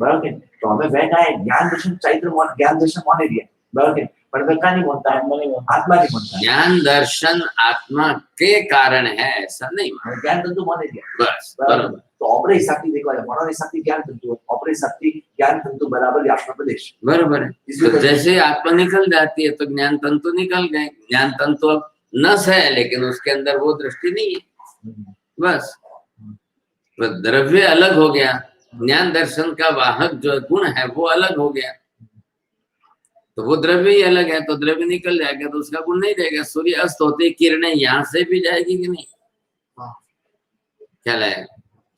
बराबर है, तो हमें वेगा है, ज्ञान दर्शन चैत्र ज्ञान दर्शन माने दिया, बराबर है। पर धक्का नहीं बोलता है, आत्मा नहीं बोलता। आत्मा नहीं बोलता है। ज्ञान दर्शन आत्मा के कारण है ऐसा नहीं मानो। ज्ञान तंतु माने दिया बस बरोबर। तो ऑपरेट शक्ति देखो मनोनी शक्ति ज्ञान तंतु, ऑपरेट शक्ति ज्ञान तंतु बराबर ये आत्मा प्रदेश। बरोबर है। इसलिए तो जैसे आत्मा निकल जाती है तो ज्ञान तंतु निकल गए। ज्ञान तंतु अब नस है लेकिन उसके अंदर वो दृष्टि नहीं है, बस। तो द्रव्य अलग हो गया, ज्ञान दर्शन का वाहक जो गुण है वो अलग हो गया, तो वो द्रव्य ही अलग है, तो द्रव्य निकल जाएगा तो उसका गुण नहीं रहेगा। सूर्य अस्त होते ही किरणें यहाँ से भी जाएगी कि नहीं, ख्याल है?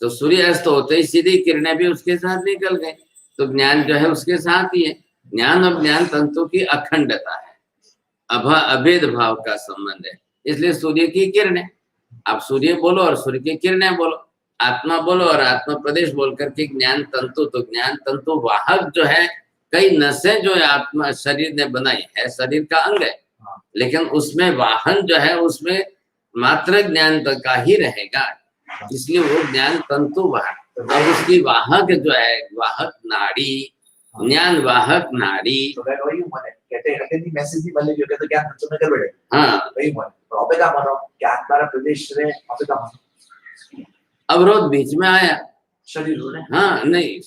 तो सूर्य अस्त होते ही सीधी किरणें भी उसके साथ निकल गए, तो ज्ञान जो है उसके साथ ही है। ज्ञान और ज्ञान तंतु की अखंडता है, अभेद भाव का संबंध है, इसलिए सूर्य की किरणें, आप सूर्य बोलो और सूर्य की किरणें बोलो, आत्मा बोलो और आत्मा प्रदेश बोल करके ज्ञान तंतु, तो ज्ञान तंतु वाहक जो है, कई नसें जो है आत्मा शरीर ने बनाई है, शरीर का अंग है, लेकिन उसमें वाहन जो है उसमें मात्र ज्ञान का ही रहेगा, इसलिए वो ज्ञान तंतु वाहक। अब उसकी वाहक जो है, वाहक नाड़ी, ज्ञान वाहक नाड़ी, तो वही मन है, कहते नहीं मैसेज नहीं बदले जो कहते ज्ञान तंतु में कर बैठे। हाँ वही मन तो अबे का मानो कि आत्मा प्रदेश रे अबे का मानो अवरोध बीच में आया, शरीर ने हाँ नहीं,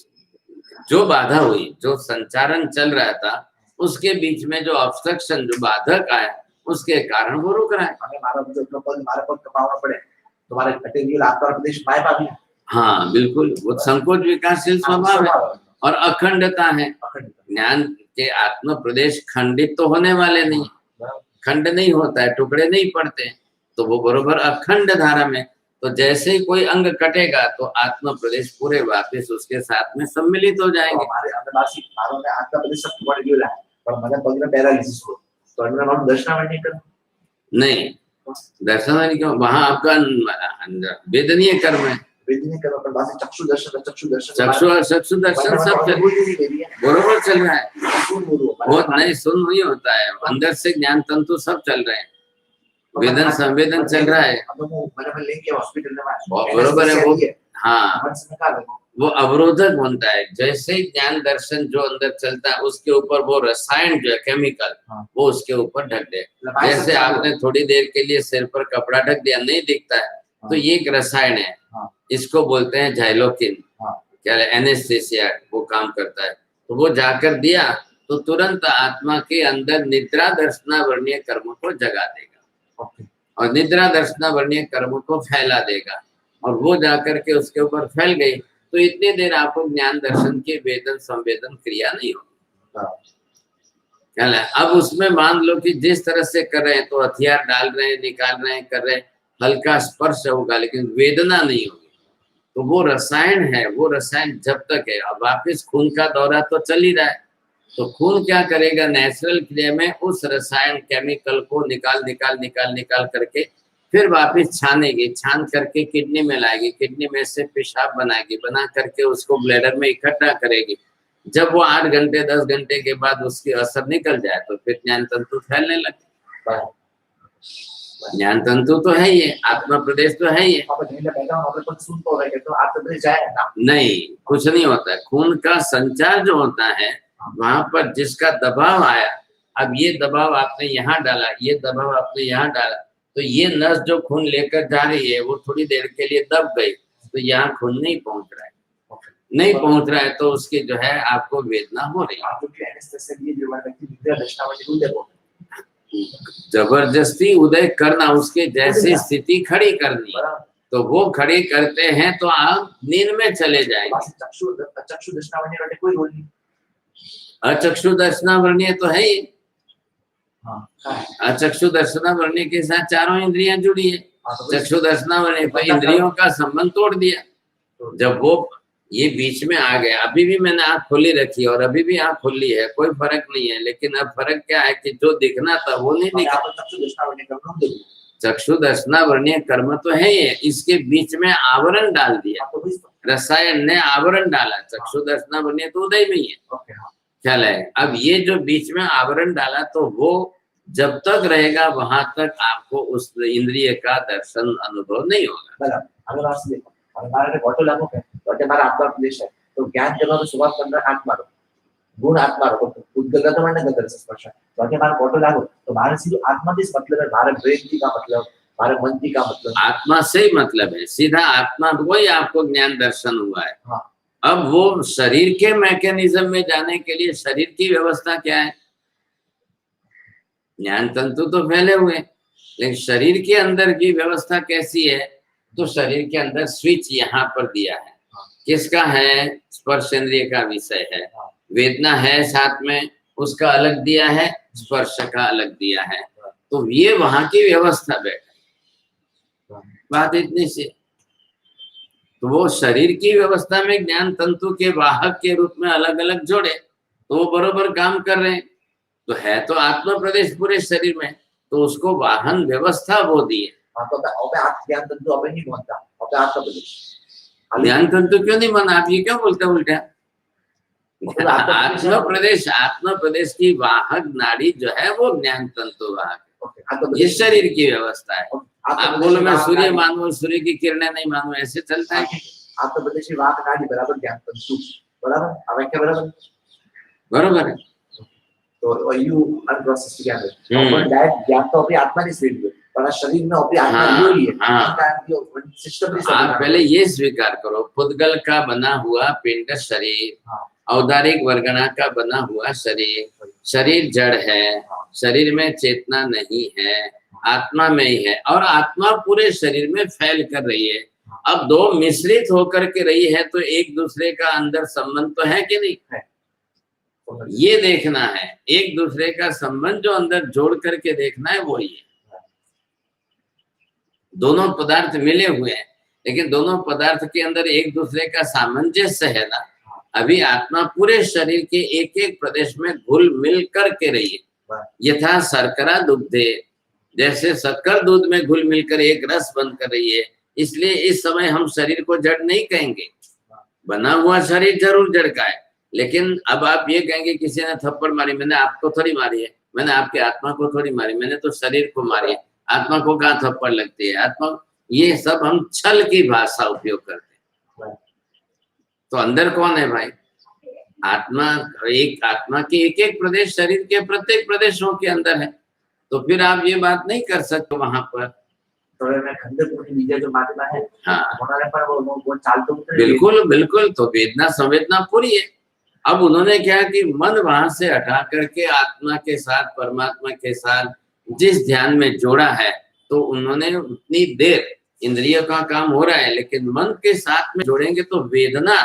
जो बाधा हुई, जो संचारण चल रहा था उसके बीच में जो ऑब्स्ट्रक्शन, जो बाधक आया, उसके कारण वो रुक रहा है। हमें मारा जो प्रपोज मारे पर कपावना पड़े तुम्हारे कटेरियल आत्मा प्रदेश माय पावी। हाँ बिल्कुल, वो संकोच विकासशील स्वभाव है और अखंडता है। ज्ञान के आत्म प्रदेश खंडित तो होने वाले नहीं, खंड नहीं होता है, टुकड़े नहीं पड़ते, तो वो बरोबर अखंड धारा में। तो जैसे ही कोई अंग कटेगा तो आत्म प्रदेश पूरे वापस उसके साथ में सम्मिलित हो जाएंगे। हमारे आदिवासी मारो में आत्मा प्रदेश सब बढ़ गया है, पर मतलब पगने पैरालिसिस हो तो अन्य हम दर्शनावरण नहीं कर नहीं, दर्शन क्यों, वहां आपका वेदनीय कर्म है, वेदनीय कर्म पर बात चक्षु दर्शन चक्षु दर्शन सब बरोबर चल रहा है, बहुत नहीं सुन नहीं होता है, अंदर से ज्ञान तंतु सब चल रहे हैं, वेदन संवेदन चल रहा है, बरोबर है वो। हाँ, वो अवरोधक बनता है, जैसे ही ज्ञान दर्शन जो अंदर चलता है उसके ऊपर वो रसायन जो है, केमिकल, वो उसके ऊपर ढक दे। जैसे आपने थोड़ी देर के लिए सिर पर कपड़ा ढक दिया, नहीं दिखता है, तो ये एक रसायन है, इसको बोलते हैं जाइलोकिन, क्या एनेस्थेसिया, वो काम करता है। तो वो जाकर दिया तो तुरंत आत्मा के अंदर निद्रा दर्शनावर्णीय कर्म को जगा देगा और निद्रा दर्शनावर्णीय कर्म को फैला देगा, और वो जाकर के उसके ऊपर फैल गई तो इतनी देर आपको ज्ञान दर्शन की वेदन संवेदन क्रिया नहीं होगी। क्या है, अब उसमें मान लो कि जिस तरह से कर रहे हैं, तो हथियार डाल रहे हैं, निकाल रहे हैं, कर रहे हैं, हल्का स्पर्श होगा लेकिन वेदना नहीं होगी, तो वो रसायन है, वो रसायन जब तक है। अब वापिस खून का दौरा तो चल ही रहा है, तो खून क्या करेगा, नेचुरल क्रिया में उस रसायन केमिकल को निकाल करके फिर वापस छानेगी, छान करके किडनी में लाएगी, किडनी में से पेशाब बनाएगी, बना करके उसको ब्लैडर में इकट्ठा करेगी। जब वो 8 घंटे 10 घंटे के बाद उसकी असर निकल जाए तो फिर ज्ञान तंतु फैलने लगे। ज्ञान तंतु तो है ये, आत्मा प्रदेश तो है ये, नहीं कुछ नहीं होता है। खून का संचार जो होता है वहां पर जिसका दबाव आया, अब ये दबाव आपने यहाँ डाला, ये दबाव आपने यहाँ डाला, तो ये नस जो खून लेकर जा रही है वो थोड़ी देर के लिए दब गई, तो यहाँ खून नहीं पहुंच रहा है, नहीं पहुंच रहा है, तो उसकी जो है आपको वेदना हो रही है। जबरदस्ती उदय करना, उसके जैसी स्थिति खड़ी करनी, तो वो खड़ी करते हैं तो आप नींद में चले जाएंगे। अचक्षु दर्शनावर्णीय तो है ही, अचक्षु दर्शनावर्णीय के साथ चारों इंद्रियां जुड़ी है, चक्षु दर्शनावर्णीय पर इंद्रियों का संबंध तोड़ दिया। जब वो ये बीच में आ गया, अभी भी मैंने आंख खोली रखी और अभी भी आंख खुली है, कोई फर्क नहीं है, लेकिन अब फर्क क्या है कि जो दिखना था वो नहीं दिखा। चक्षु दर्शनावर्णीय कर्म तो है ये, इसके बीच में आवरण डाल दिया, रसायन ने आवरण डाला, चक्षु दर्शनावर्णीय तो उदय में ही है, ख्याल है। अब ये जो बीच में आवरण डाला, तो वो जब तक रहेगा वहां तक आपको उस इंद्रिय का दर्शन अनुभव नहीं होगा। हमारा आत्मा प्रदेश है, तो ज्ञान करना तो शुरुआत करना आत्मा, ગુણ આત્મા ઉદ્ગત મંડળ કરે છે સ્પર્શ તો કે મારો ફોટો લાગો તો મારે સીધું આત્માથી જ મતલબ है મારે બ્રેનથી का मतलब मारे मन की का मतलब आत्मा से ही मतलब है, सीधा आत्मा वही आपको ज्ञान दर्शन हुआ है। हाँ। अब वो शरीर के मैकेनिज्म में जाने के लिए शरीर की व्यवस्था क्या है? ज्ञान तंतु तो फैले हुए, लेकिन शरीर के अंदर की व्यवस्था कैसी है? तो शरीर के अंदर स्विच यहाँ पर दिया है। किसका है? स्पर्श इंद्रिय का विषय है। वेदना है साथ में, उसका अलग दिया है, स्पर्श का अलग दिया है। तो ये वहां की व्यवस्था बैठ, बात इतनी सी। तो वो शरीर की व्यवस्था में ज्ञान तंतु के वाहक के रूप में अलग अलग जोड़े तो वो बरोबर काम कर रहे हैं। तो है तो आत्मा प्रदेश पूरे शरीर में, तो उसको वाहन व्यवस्था वो दिए। हाँ, तो ज्ञान तंतु अबे नहीं बनता, अबे आत्मा प्रदेश ज्ञान तंतु क्यों नहीं बना? आप ये क्यों बोलते उल्टा? आत्मा प्रदेश की वाहक नाड़ी जो है वो ज्ञान तंतु वाहक, ये शरीर की व्यवस्था है। आप बोलो मैं सूर्य मानू, सूर्य की किरणें नहीं मानू, ऐसे चलता है? आत्मा प्रदेश की वाहक नाड़ी बराबर ज्ञान तंतु बराबर, अब क्या बराबर? बरोबर है। तो यू अनप्रोसेस्ड ज्ञान है और डायरेक्ट ज्ञान तो अपनी आत्मा नहीं शरीर में, पर शरीर में अपनी आत्मा ही है। सिस्टम आप पहले ये स्वीकार करो, पुद्गल का बना हुआ पिंड शरीर, औदारिक वर्गणा का बना हुआ शरीर, शरीर जड़ है, शरीर में चेतना नहीं है, आत्मा में ही है, और आत्मा पूरे शरीर में फैल कर रही है। अब दो मिश्रित होकर के रही है तो एक दूसरे का अंदर संबंध तो है कि नहीं है? ये देखना है, एक दूसरे का संबंध जो अंदर जोड़ करके देखना है वो ही है। दोनों पदार्थ मिले हुए हैं, लेकिन दोनों पदार्थ के अंदर एक दूसरे का सामंजस्य है ना। अभी आत्मा पूरे शरीर के एक एक प्रदेश में घुल मिल करके रही है। यथा शर्करा दुग्धे, जैसे शक्कर दूध में घुल मिलकर एक रस बन कर रही है, इसलिए इस समय हम शरीर को जड़ नहीं कहेंगे। बना हुआ शरीर जरूर जड़ का है, लेकिन अब आप ये कहेंगे किसी ने थप्पड़ मारी, मैंने आपको थोड़ी मारी है, मैंने आपके आत्मा को थोड़ी मारी, मैंने तो शरीर को मारी है, आत्मा को कहाँ थप्पड़ लगती है? आत्मा, ये सब हम छल की भाषा उपयोग करते हैं। तो अंदर कौन है भाई? आत्मा, एक आत्मा की एक एक प्रदेश शरीर के प्रत्येक प्रदेशों के अंदर है। तो फिर आप ये बात नहीं कर सकते वहां पर। तो मैं खंडे जो महात्मा है, हाँ, पर वो चाल तो बिल्कुल बिल्कुल, तो वेदना संवेदना पूरी है। अब उन्होंने क्या कि मन वहां से हटा करके आत्मा के साथ, परमात्मा के साथ जिस ध्यान में जोड़ा है, तो उन्होंने उतनी देर इंद्रियों का काम हो रहा है, लेकिन मन के साथ में जोड़ेंगे तो वेदना,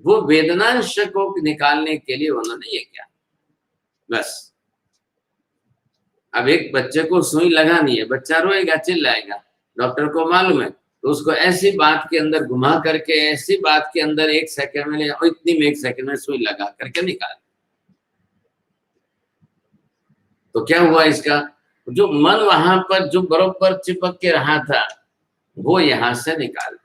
वो वेदनांश को निकालने के लिए उन्होंने ये किया बस। अब एक बच्चे को सुई लगानी है, बच्चा रोएगा, चिल्लाएगा, डॉक्टर को मालूम है, तो उसको ऐसी बात के अंदर घुमा करके, ऐसी बात के अंदर एक सेकंड में और इतनी में एक सेकंड में सुई लगा करके निकाल। तो क्या हुआ इसका? जो मन वहां पर जो बरोबर चिपक के रहा था, वो यहां से निकाल दिया।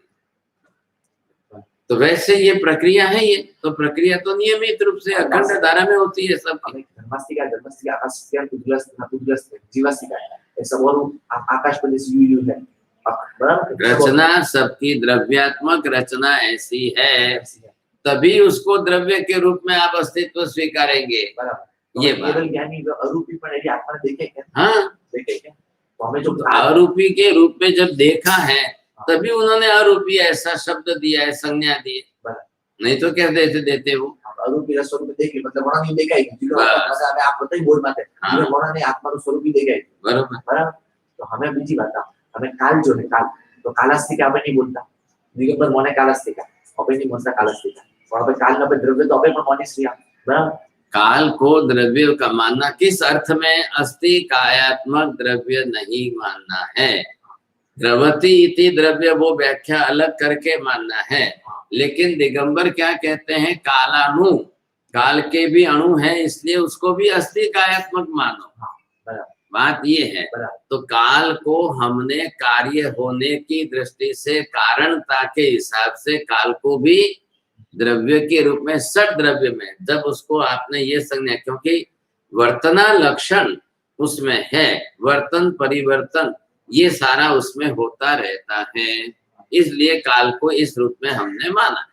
तो वैसे ये प्रक्रिया है, ये तो प्रक्रिया तो नियमित रूप से अखंड धारा में होती है सब। रचना सबकी द्रव्यात्मक रचना ऐसी है, तभी उसको द्रव्य के रूप में आप अस्तित्व स्वीकारेंगे। ये ज्ञानी अरूपी पर आत्मा ने देखे क्या? हाँ, देखे क्या? तो हमें जो अरूपी के रूप में जब देखा है, तभी उन्होंने अरूपी ऐसा शब्द दिया है, संज्ञा दी है, नहीं तो क्या देते वो अरूपी स्वरूप देखे, मतलब वहां नहीं देखा है, आप बताइए बोल बात है, वहां ने आत्मा को स्वरूप ही देखा है, बराबर। तो हमें बीजी बात, हमें काल जो है, काल तो कालास्तिक हमें नहीं बोलता, दिगंबर मोने कालास्तिक अपने नहीं बोलता कालास्तिक, वहां पे काल में द्रव्य तो अपने पर मोने श्रिया, बराबर। काल को द्रव्य का मानना किस अर्थ में? अस्ति कायात्मक द्रव्य नहीं मानना है। द्रवती इति द्रव्य वो व्याख्या अलग करके मानना है, लेकिन दिगंबर क्या कहते हैं? कालाणु, काल के भी अणु है, इसलिए उसको भी अस्ति कायात्मक मानो। बात ये है, तो काल को हमने कार्य होने की दृष्टि से, कारणता के हिसाब से काल को भी द्रव्य के रूप में, सट द्रव्य में, जब उसको आपने ये संज्ञा, क्योंकि वर्तना लक्षण उसमें है, वर्तन परिवर्तन ये सारा उसमें होता रहता है, इसलिए काल को इस रूप में हमने माना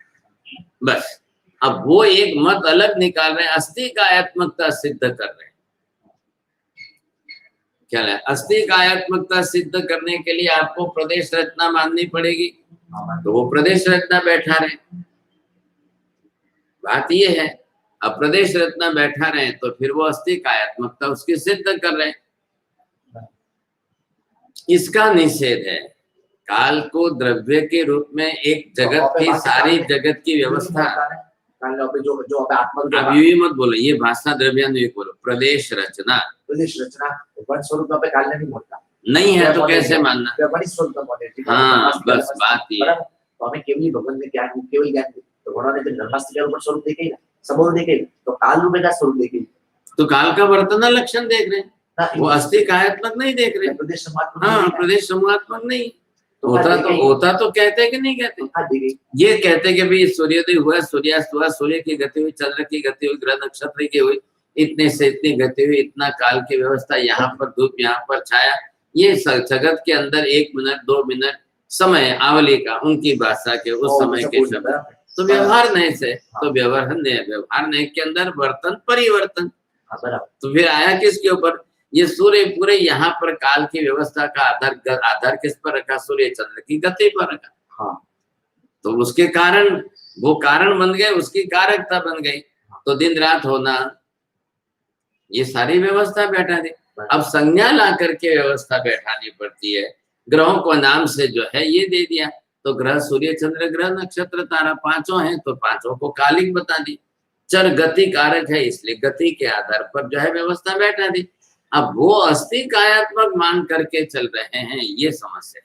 बस। अब वो एक मत अलग निकाल रहे हैं, अस्थि कायात्मकता सिद्ध कर रहे हैं। क्या है, अस्थि कायात्मकता सिद्ध करने के लिए आपको प्रदेश रचना माननी पड़ेगी, तो वो प्रदेश रचना बैठा रहे। बात ये है, अब प्रदेश रचना बैठा रहे तो फिर वो अस्थि कायात्मकता उसकी सिद्ध कर रहे हैं। इसका निषेध है। काल को द्रव्य के रूप में एक जगत की, सारी जगत की व्यवस्था, आप ये मत बोलो, ये भाषा द्रव्यान्वयिक बोलो, प्रदेश रचना स्वरूप में काल नहीं बोलता, नहीं है तो कैसे मानना? हाँ बस बात ये। तो हमें केवल भगवान ने ज्ञान, केवल ज्ञान, तो भगवान ने धर्मास्त्र के ऊपर स्वरूप देखे ना, सबोर देखे, तो काल रूप का स्वरूप देखे, तो काल का वर्तन लक्षण देख रहे हैं, वो अस्थि कायात्मक नहीं देख रहे। प्रदेश हाँ, प्रदेश समूहात्मक नहीं होता तो कहते कि नहीं कहते? ये कहते कि भाई सूर्योदय हुआ, सूर्यास्त हुआ, सूर्य की गति हुई, चंद्र की गति हुई, ग्रह नक्षत्र की हुई, इतने से इतनी गति हुई, इतना काल की व्यवस्था, यहाँ पर धूप, यहाँ पर छाया, ये जगत के अंदर 1 मिनट 2 मिनट समय आवली का उनकी भाषा के उस समय के शब्द। तो व्यवहार नए से, तो व्यवहार नए के अंदर वर्तन परिवर्तन, तो फिर आया किसके ऊपर? ये सूर्य पूरे यहाँ पर काल की व्यवस्था का आधार किस पर रखा? सूर्य चंद्र की गति पर रखा। हाँ। तो उसके कारण वो कारण बन गए, उसकी कारकता बन गई, तो दिन रात होना, ये सारी व्यवस्था बैठा दी। अब संज्ञा ला करके व्यवस्था बैठानी पड़ती है। ग्रहों को नाम से जो है ये दे दिया, तो ग्रह सूर्य चंद्र ग्रह नक्षत्र तारा पांचों हैं, तो पांचों को कालिक बता दी। चर गति कारक है, इसलिए गति के आधार पर जो है व्यवस्था बैठा दी। अब वो अस्थि कायात्मक मान करके चल रहे हैं, ये समस्या।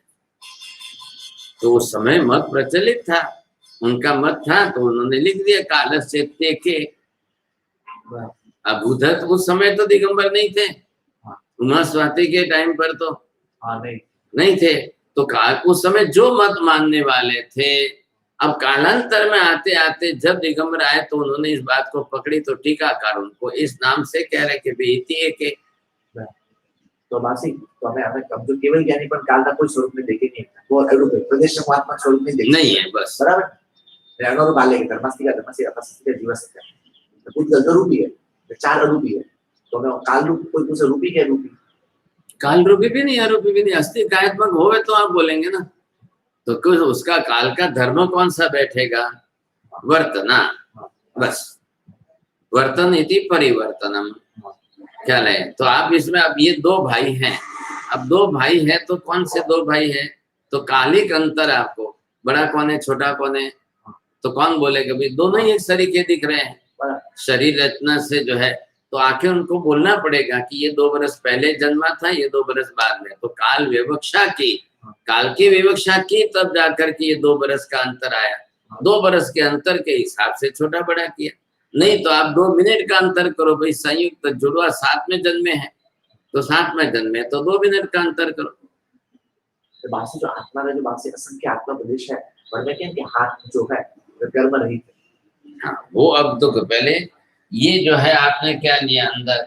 तो उस समय मत प्रचलित था, उनका मत था, तो उन्होंने लिख दिया कालस्य के। अब उधर उस समय तो दिगंबर नहीं थे, उमा स्वाति के टाइम पर तो नहीं थे, तो उस समय जो मत मानने वाले थे, अब कालांतर में आते आते जब दिगंबर आए तो उन्होंने इस बात को पकड़ी, तो टीकाकार उनको इस नाम से कह रहे कि बेहती के। तो मासिक, तो हमें कब जो केवल ज्ञानी पर काल का कोई स्वरूप में देखे नहीं, वो प्रदेश समात्मक स्वरूप में देखे नहीं है, बस बराबर। अगर बाले के धर्मास्तिका अपस्तिका जीवस्तिका, तो कुछ अरूपी है, 4 अरूपी है, तो हमें काल रूप कोई कुछ अरूपी के रूपी, काल रूपी भी नहीं, अरूपी भी नहीं, अस्थि कायात्मक होवे तो आप बोलेंगे ना, तो कुछ उसका काल का धर्म कौन सा बैठेगा? वर्तना, बस वर्तन इति परिवर्तनम, क्या है। तो आप इसमें, अब ये 2 भाई हैं, अब 2 भाई हैं तो कौन से 2 भाई हैं? तो कालिक अंतर आपको, बड़ा कौन है छोटा कौन है, तो कौन बोलेगा? भाई दोनों ही एक सरीके दिख रहे हैं शरीर रचना से जो है, तो आखिर उनको बोलना पड़ेगा कि ये 2 बरस पहले जन्मा था, ये 2 बरस बाद में, तो काल विवक्षा की, काल की विवक्षा की, तब जाकर के ये 2 बरस का अंतर आया। 2 बरस के अंतर के हिसाब से छोटा बड़ा किया, नहीं तो आप 2 मिनट का अंतर करो, भाई संयुक्त जुड़वा साथ में जन्मे हैं, तो साथ में जन्मे तो 2 मिनट का अंतर करो। तो बासी जो आत्मा का जो बासी असंख्य आत्मा प्रदेश है, वर्णन के हाथ जो है कर्म रहित है। हाँ, वो अब तो पहले ये जो है आपने क्या लिया अंदर,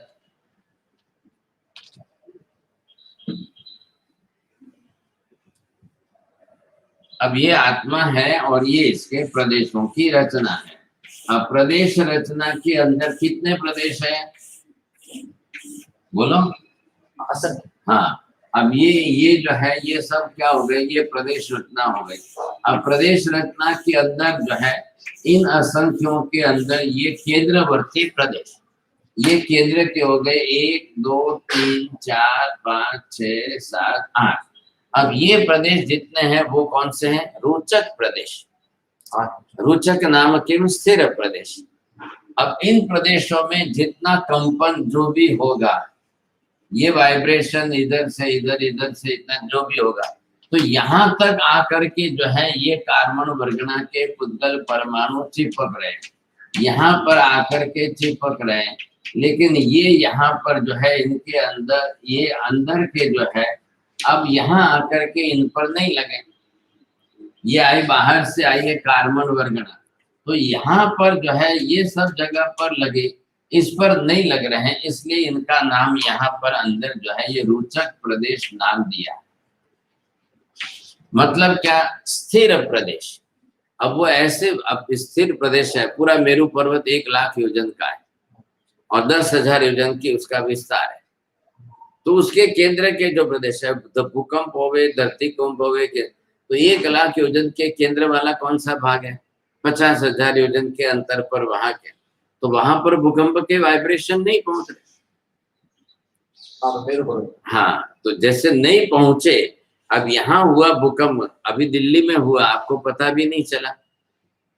अब ये आत्मा है और ये इसके प्रदेशों की रचना है। अब प्रदेश रचना के अंदर कितने प्रदेश है बोलो? असंख्य। हाँ, अब ये जो है ये सब क्या हो गए? ये प्रदेश रचना हो गई। अब प्रदेश रचना के अंदर जो है इन असंख्यों के अंदर ये केंद्रवर्ती प्रदेश, ये केंद्र के हो गए 1 2 3 4 5 6 7 8। अब ये प्रदेश जितने हैं वो कौन से हैं? रोचक प्रदेश, रोचक नाम के स्थिर प्रदेश। अब इन प्रदेशों में जितना कंपन जो भी होगा, ये वाइब्रेशन इधर से इधर, इधर से इतना जो भी होगा, तो यहाँ तक आकर के जो है ये कार्बन वर्गना के पुद्गल परमाणु चिपक रहे हैं, यहाँ पर आकर के चिपक रहे हैं, लेकिन ये यहाँ पर जो है इनके अंदर, ये अंदर के जो है अब यहाँ आकर के इन पर नहीं लगे, ये आए बाहर से आई है कार्बन वर्गना, तो यहाँ पर जो है ये सब जगह पर लगे, इस पर नहीं लग रहे हैं, इसलिए इनका नाम यहाँ पर अंदर जो है ये रोचक प्रदेश नाम दिया। मतलब क्या? स्थिर प्रदेश। अब वो ऐसे अब स्थिर प्रदेश है, पूरा मेरू पर्वत 1,00,000 योजन का है और 10,000 योजन की उसका विस्तार है। तो उसके केंद्र के जो प्रदेश है, भूकंप होवे, धरतीकंप होवे के, तो 1,00,000 योजन के केंद्र वाला कौन सा भाग है? 50,000 योजन के अंतर पर वहां के, तो वहां पर भूकंप के वाइब्रेशन नहीं पहुंच रहे। हाँ, तो जैसे नहीं पहुंचे, अब यहाँ हुआ भूकंप, अभी दिल्ली में हुआ, आपको पता भी नहीं चला,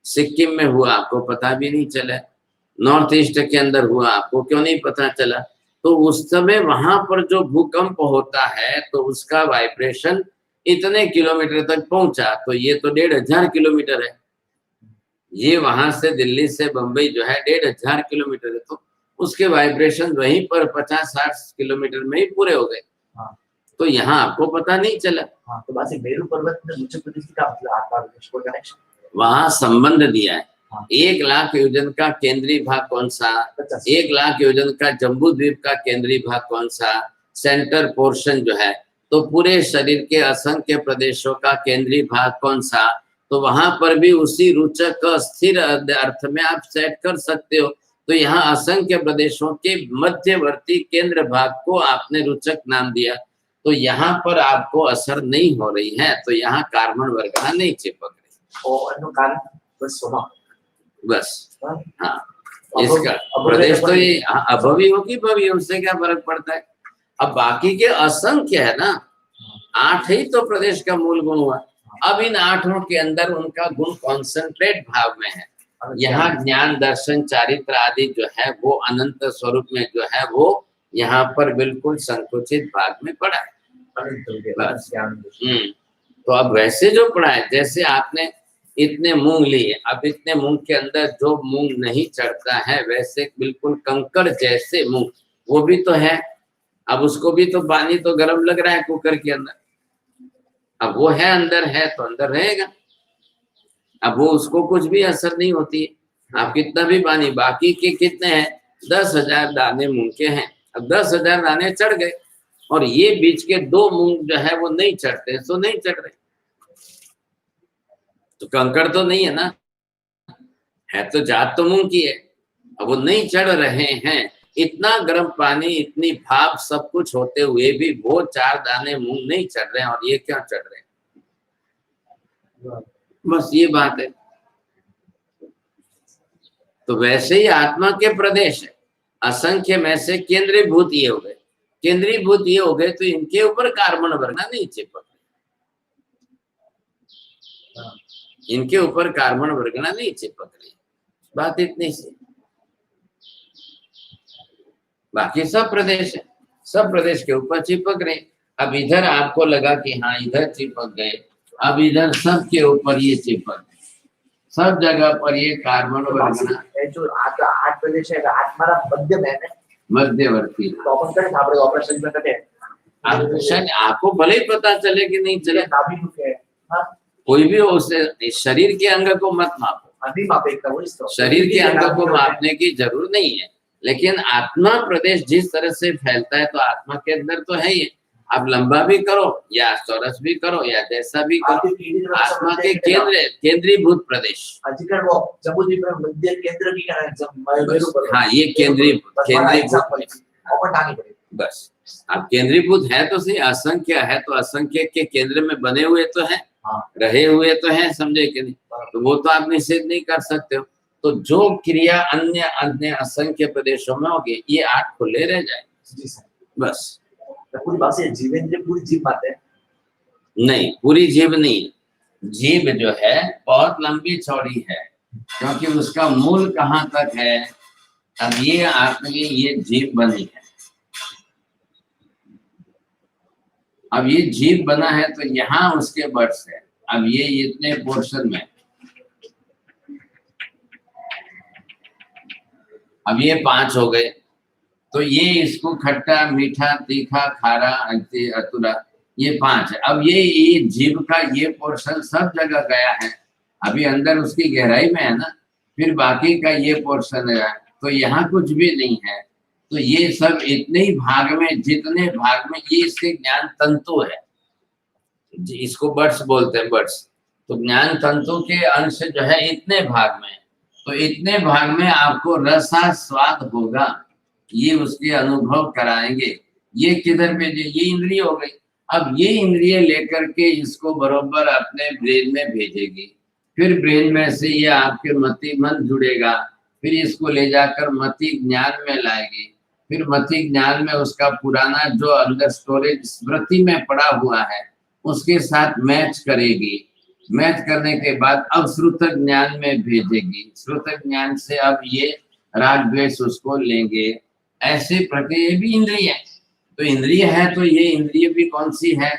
सिक्किम में हुआ, आपको पता भी नहीं चला, नॉर्थ ईस्ट के अंदर हुआ, आपको क्यों नहीं पता चला? तो उस समय वहां पर जो भूकंप होता है तो उसका वाइब्रेशन इतने किलोमीटर तक पहुंचा, तो ये तो 1,500 किलोमीटर है, ये वहां से दिल्ली से बंबई जो है 1,500 किलोमीटर है, तो उसके वाइब्रेशन वहीं पर 50-60 किलोमीटर में ही पूरे हो गए। हाँ। तो यहाँ आपको पता नहीं चला। हाँ, तो बस मेरू पर्वत में ऊंचे प्रदेश का मतलब आत्मा को कनेक्शन वहां संबंध दिया है। हाँ। 1,00,000 योजन का केंद्रीय भाग कौन सा? 1,00,000 योजन का जम्बू द्वीप का केंद्रीय भाग कौन सा? सेंटर पोर्शन जो है। तो पूरे शरीर के असंख्य प्रदेशों का केंद्रीय भाग कौन सा? तो वहां पर भी उसी रुचक स्थिर अर्थ में आप सेट कर सकते हो। तो यहाँ असंख्य प्रदेशों के मध्यवर्ती केंद्र भाग को आपने रुचक नाम दिया, तो यहाँ पर आपको असर नहीं हो रही है, तो यहाँ कार्बन वर्गना नहीं चिपक रही। और कारण बस हाँ, इसका प्रदेश तो ये अभवी हो कि भवी, उससे क्या फर्क पड़ता है? अब बाकी के असंख्य है ना, 8 ही तो प्रदेश का मूल गुण हुआ। अब इन 8 के अंदर उनका गुण कॉन्सेंट्रेट भाव में है। यहाँ ज्ञान, दर्शन, चारित्र आदि जो है वो अनंत स्वरूप में जो है वो यहाँ पर बिल्कुल संकुचित भाग में पड़ा है। तो अब वैसे जो पड़ा है, जैसे आपने इतने मूंग लिए, अब इतने मूंग के अंदर जो मूंग नहीं चढ़ता है, वैसे बिल्कुल कंकड़ जैसे मूंग वो भी तो है। अब उसको भी तो पानी तो गर्म लग रहा है कुकर के अंदर, अब वो है अंदर, है तो अंदर रहेगा। अब वो उसको कुछ भी असर नहीं होती है। आप कितना भी पानी, बाकी के कितने हैं? 10,000 दाने मूंग के हैं। अब 10,000 दाने चढ़ गए और ये बीच के 2 मूंग जो है वो नहीं चढ़ते, तो नहीं चढ़ रहे, तो कंकड़ तो नहीं है ना, है तो जात तो मूंग की है। अब वो नहीं चढ़ रहे हैं, इतना गर्म पानी, इतनी भाप, सब कुछ होते हुए भी वो 4 दाने मूंग नहीं चढ़ रहे हैं, और ये क्या चढ़ रहे हैं? बस ये बात है। तो वैसे ही आत्मा के प्रदेश है, असंख्य में से केंद्रीभूत ये हो गए। केंद्रीभूत ये हो गए तो इनके ऊपर कार्बन वर्गना नहीं चिपक, इनके ऊपर कार्बन वर्गना नहीं चिपक रही, बात इतनी सी। बाकी सब प्रदेश है, सब प्रदेश के ऊपर चिपक रहे। अब इधर आपको लगा कि हाँ इधर चिपक गए, अब इधर सब के ऊपर ये चिपक, सब जगह पर ये कार्बन वर्गना। जो 8 प्रदेश है, 8 हमारा मध्य में है, मध्यवर्ती। तो अपन करें आप ऑपरेशन में करें, ऑपरेशन आपको भले ही पता चले कि नहीं चले, हाँ? कोई भी हो, उसे शरीर के अंग को मत मापो, शरीर के अंग को मापने की जरूरत नहीं है। लेकिन आत्मा प्रदेश जिस तरह से फैलता है, तो आत्मा के अंदर तो है ही। आप लंबा भी करो या चौरस भी करो या जैसा भी करो, आत्मा के केंद्रीभूत प्रदेश। हाँ, ये केंद्रीभूत बस। अब केंद्रीभूत है तो सही, असंख्य है तो असंख्य के केंद्र में बने हुए तो है, रहे हुए तो है, समझे कि नहीं? तो वो तो आप निषेध नहीं कर सकते हो। तो जो क्रिया अन्य अन्य असंख्य प्रदेशों में होगी, ये 8 खुले रह जाए बस। पूरी बात है, जीवेंद्र पूरी जीव बात है नहीं, पूरी जीव नहीं, जीव जो है बहुत लंबी चौड़ी है, क्योंकि उसका मूल कहाँ तक है? अब ये आपकी ये जीव बनी है, अब ये जीव बना है तो यहाँ उसके बर्ड्स है। अब ये इतने पोर्शन में, अब ये 5 हो गए, तो ये इसको खट्टा, मीठा, तीखा, खारा, अतुरा, ये 5 है। अब ये जीव का ये पोर्शन सब जगह गया है, अभी अंदर उसकी गहराई में है ना, फिर बाकी का ये पोर्शन है, तो यहाँ कुछ भी नहीं है। तो ये सब इतने ही भाग में, जितने भाग में ये इसके ज्ञान तंतु है, इसको बर्ड्स बोलते हैं, बर्ड्स। तो ज्ञान तंतु के अंश जो है इतने भाग में, तो इतने भाग में आपको रसास्वाद होगा, ये उसके अनुभव कराएंगे। ये किधर भेजे? ये इंद्रिय हो गई। अब ये इंद्रिय लेकर के इसको बरोबर अपने ब्रेन में भेजेगी, फिर ब्रेन में से ये आपके मति मन जुड़ेगा, फिर इसको ले जाकर मति ज्ञान में लाएगी, फिर मति ज्ञान में उसका पुराना जो अंदर स्टोरेज स्मृति में पड़ा हुआ है उसके साथ मैच करेगी। मैच करने के बाद अब श्रुत ज्ञान में भेजेगी, श्रुत ज्ञान से अब ये राग द्वेष उसको लेंगे। ऐसे प्रक्रिया भी इंद्रिय है। तो इंद्रिय है तो ये इंद्रिय भी कौन सी है?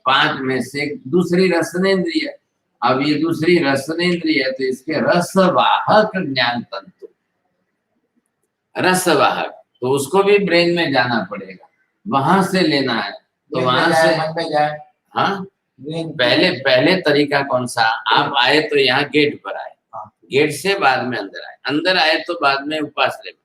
5 में से दूसरी रसनेन्द्रिय। अब ये दूसरी रसनेन्द्रिय है तो इसके रसवाहक ज्ञान तंतु, रसवाहक, तो उसको भी ब्रेन में जाना पड़ेगा, वहां से लेना है। तो वहां से मन में जाए। हाँ, पहले तरीका कौन सा? आप आए तो यहाँ गेट पर आए, गेट से बाद में अंदर आए, अंदर आए तो बाद में उपासले में।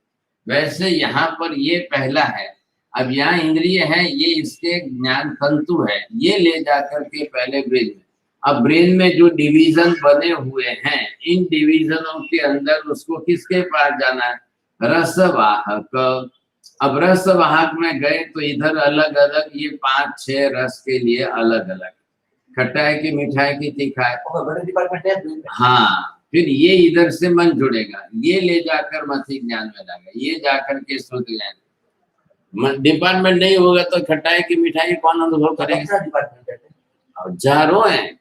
वैसे यहाँ पर ये पहला है। अब यहाँ इंद्रिय है, ये इसके ज्ञान तंतु है, ये ले जाकर के पहले ब्रेन में। अब ब्रेन में जो डिवीजन बने हुए हैं, इन डिवीजनों के अंदर उसको किसके पास जाना है? रसवाहक। अब रसवाहक में गए तो इधर अलग अलग ये 5-6 रस के लिए अलग अलग, खट्टाई की, मिठाई की, तीखाई, बड़े डिपार्टमेंट है। हाँ, फिर ये इधर से मन जुड़ेगा, ये ले जाकर मति ज्ञान में लाएगा, ये जाकर के श्रुत ज्ञान। डिपार्टमेंट नहीं होगा तो खट्टाई की, मिठाई कौन अनुभव करेगा? हजारों है।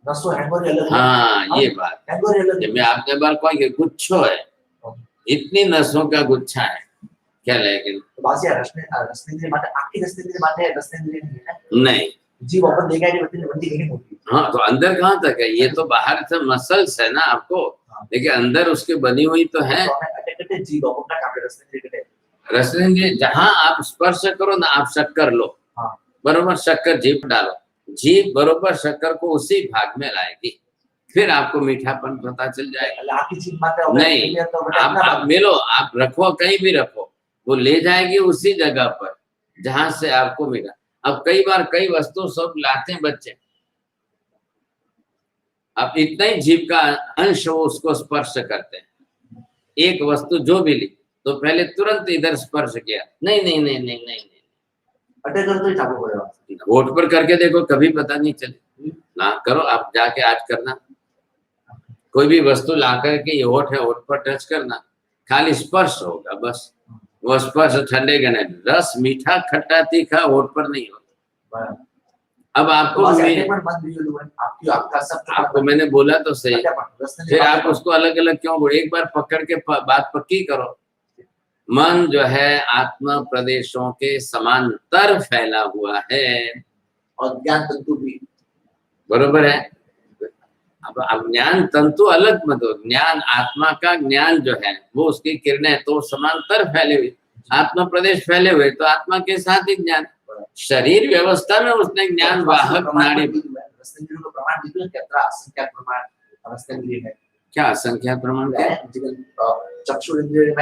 हाँ, ये बात मैं आपने बार कोई गुच्छो है, इतनी नसों का गुच्छा है क्या? लेकिन नहीं जी वापस देगा नहीं। हाँ, तो अंदर कहाँ तक है? ये तो बाहर से मसल्स है ना आपको, लेकिन अंदर उसके बनी हुई तो है। रसनेन्द्रिय जहाँ आप स्पर्श करो ना, आप शक्कर लो, बरोबर शक्कर जीभ डालो, जीभ बरोबर शक्कर को उसी भाग में लाएगी, फिर आपको मीठापन पता चल जाएगा। नहीं, आप मिलो, आप रखो, कहीं भी रखो, वो ले जाएगी उसी जगह पर जहां से आपको मिला। अब कई बार कई वस्तु सब लाते हैं बच्चे, अब इतना ही जीभ का अंश वो उसको स्पर्श करते हैं। एक वस्तु जो भी ली तो पहले तुरंत इधर स्पर्श किया, नहीं नहीं नहीं नहीं नहीं अटैक कर तो चाकू पड़ेगा। होठ पर करके देखो, कभी पता नहीं चले ना। करो आप, जाके आज करना, कोई भी वस्तु ला करके ये होठ है, होठ पर टच करना, खाली स्पर्श होगा बस। वो स्पर्श ठंडे गने, रस मीठा खट्टा तीखा होठ पर नहीं होता। अब आपको आपको मैंने बोला तो सही, फिर आप उसको अलग अलग क्यों बोले? एक बार पकड़ के बात पक्की करो। मन जो है आत्मा प्रदेशों के समांतर फैला हुआ है, और ज्ञान तंतु भी बरोबर है। अब ज्ञान तंतु अलग मत हो, ज्ञान आत्मा का ज्ञान जो है वो उसकी किरणें तो समांतर फैले हुए, आत्मा प्रदेश फैले हुए, तो आत्मा के साथ ही ज्ञान। शरीर व्यवस्था में उसने ज्ञान वाहक नाड़ी क्या असंख्या प्रमाण क्या? चक्षु इंद्रिय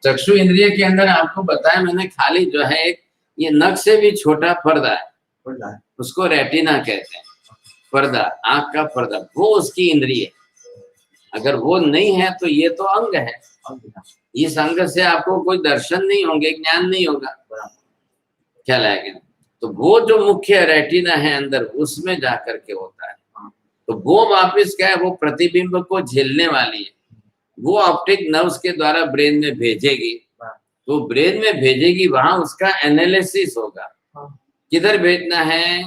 चक्षु इंद्रिय के अंदर आपको बताया मैंने, खाली जो है एक ये नख से भी छोटा पर्दा है, उसको रेटिना कहते हैं, पर्दा, आंख का पर्दा, वो उसकी इंद्रिय। अगर वो नहीं है तो ये तो अंग है, इस अंग से आपको कोई दर्शन नहीं होंगे, ज्ञान नहीं होगा, क्या लगेगा? तो वो जो मुख्य रेटिना है अंदर, उसमें जाकर के होता है। तो वो वापस क्या है, वो प्रतिबिंब को झेलने वाली है, वो ऑप्टिक नर्व्स के द्वारा ब्रेन में भेजेगी, तो ब्रेन में भेजेगी, वहां उसका एनालिसिस होगा, किधर भेजना है।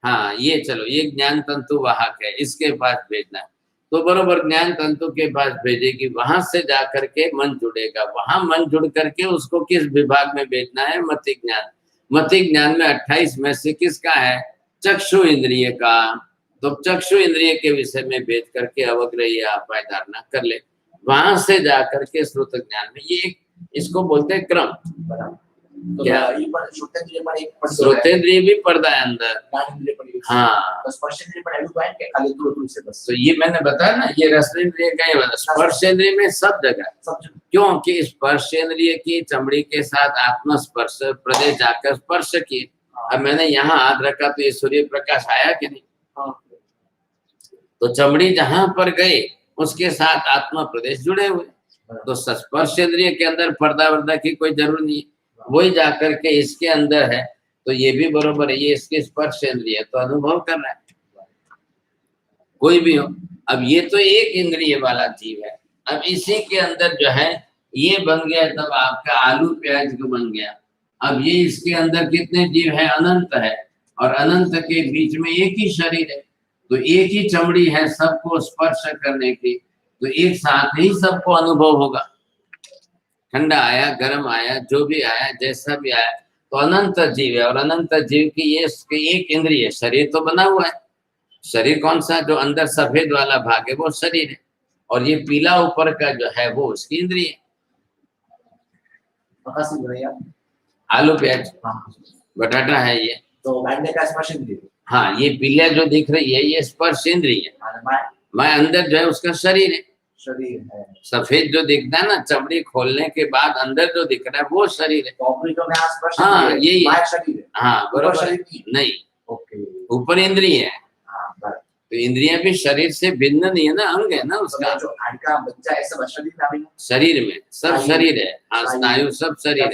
हाँ, ये चलो, ये ज्ञान तंतु वाहक है, इसके पास भेजना है, तो बरोबर ज्ञान तंतु के पास भेजेगी, वहां से जाकर के मन जुड़ेगा, वहां मन जुड़ करके उसको किस विभाग में भेजना है? मति ज्ञान। मति ज्ञान में 28 में से किसका है? चक्षु इंद्रिय का। तो चक्षु इंद्रिय के विषय में भेज करके अवग्रही अपाय धारणा कर ले, वहां से जाकर के श्रुत ज्ञान में, ये इसको बोलते हैं क्रम। क्या श्रोतेंद्रिय भी पर्दा है अंदर? हाँ, तो ये मैंने बताया ना, ये रसनेन्द्रिय का ही वाला। स्पर्शेंद्रिय में सब जगह, क्योंकि स्पर्शेंद्रिय की चमड़ी के साथ आत्म स्पर्श प्रदेश जाकर स्पर्श किए। अब मैंने यहाँ हाथ रखा तो ये सूर्य प्रकाश आया कि नहीं? तो चमड़ी जहां पर गए उसके साथ आत्मा प्रदेश जुड़े हुए, तो स्पर्श इंद्रिय के अंदर पर्दा वर्दा की कोई जरूरत नहीं है, वही जाकर के इसके अंदर है, तो ये भी बरोबर है, ये इसके स्पर्श इंद्रिय तो अनुभव कर रहा है, कोई भी हो। अब ये तो एक इंद्रिय वाला जीव है, अब इसी के अंदर जो है ये बन गया, तब आपका आलू प्याज को बन गया। अब ये इसके अंदर कितने जीव है? अनंत है, और अनंत के बीच में एक ही शरीर है, तो एक ही चमड़ी है सबको स्पर्श करने की, तो एक साथ ही सबको अनुभव होगा। ठंडा आया, गर्म आया, जो भी आया, जैसा भी आया, तो अनंत जीव है, और अनंत जीव की ये एक इंद्रिय, शरीर तो बना हुआ है। शरीर कौन सा? जो अंदर सफेद वाला भाग है वो शरीर है, और ये पीला ऊपर का जो है वो उसकी इंद्रिय है। आलू प्याज बटाटा है ये, तो बैठने का स्पर्श इंद्रिय। हाँ, ये पीला जो दिख रही है ये स्पर्श इंद्रिय है। मैं अंदर जो है उसका शरीर है, शरीर है। सफेद जो दिखता है ना, चमड़ी खोलने के बाद अंदर जो दिख रहा है वो शरीर है। हाँ, यही शरीर है। हाँ बरोबर, नहीं ऊपर इंद्रिय है, तो इंद्रियां भी शरीर से भिन्न नहीं है ना, अंग है ना उसका। जो का बच्चा है सब शरीर में सब शरीर है, हाँ, स्नायु सब शरीर है।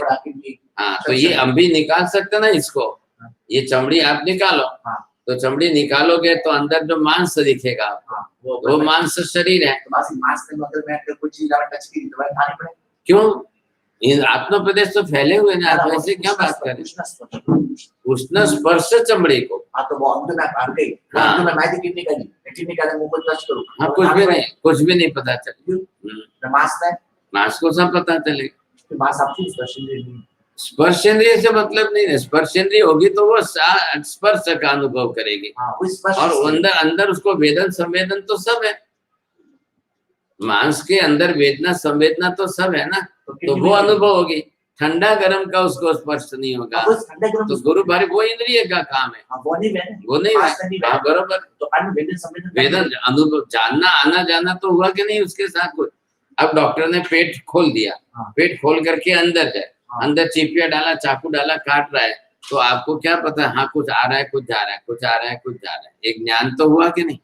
हाँ, तो ये हम भी निकाल सकते ना इसको, ये चमड़ी आप निकालो, तो चमड़ी निकालोगे तो अंदर जो मांस दिखेगा वो मांस शरीर है। क्यों? आत्मा प्रदेश तो फैले हुए ना, आप ऐसे क्या बात करें? उष्ण स्पर्श चमड़ी को, हाँ, कुछ भी नहीं, कुछ भी नहीं पता चलेगा, मांस को सब पता चलेगा। स्पर्श इंद्रिय से मतलब नहीं है, स्पर्श इंद्रिय होगी तो वो स्पर्श का अनुभव करेगी, और अंदर अंदर उसको वेदन संवेदन तो सब है, मांस के अंदर वेदना संवेदना तो सब है ना, तो वो अनुभव होगी। ठंडा गर्म का उसको स्पर्श नहीं होगा, तो गुरु भाई वो इंद्रिय का काम है, वो नहीं है। हाँ बरोबर, तो वेदन अनुभव जानना आना जाना तो हुआ कि नहीं उसके साथ कुछ। अब डॉक्टर ने पेट खोल दिया, पेट खोल करके अंदर जाए, अंदर चिपिया डाला, चाकू डाला, काट रहा है, तो आपको क्या पता? हाँ, कुछ आ रहा है, कुछ जा रहा है, कुछ आ रहा है, कुछ जा रहा है, एक ज्ञान तो हुआ कि नहीं?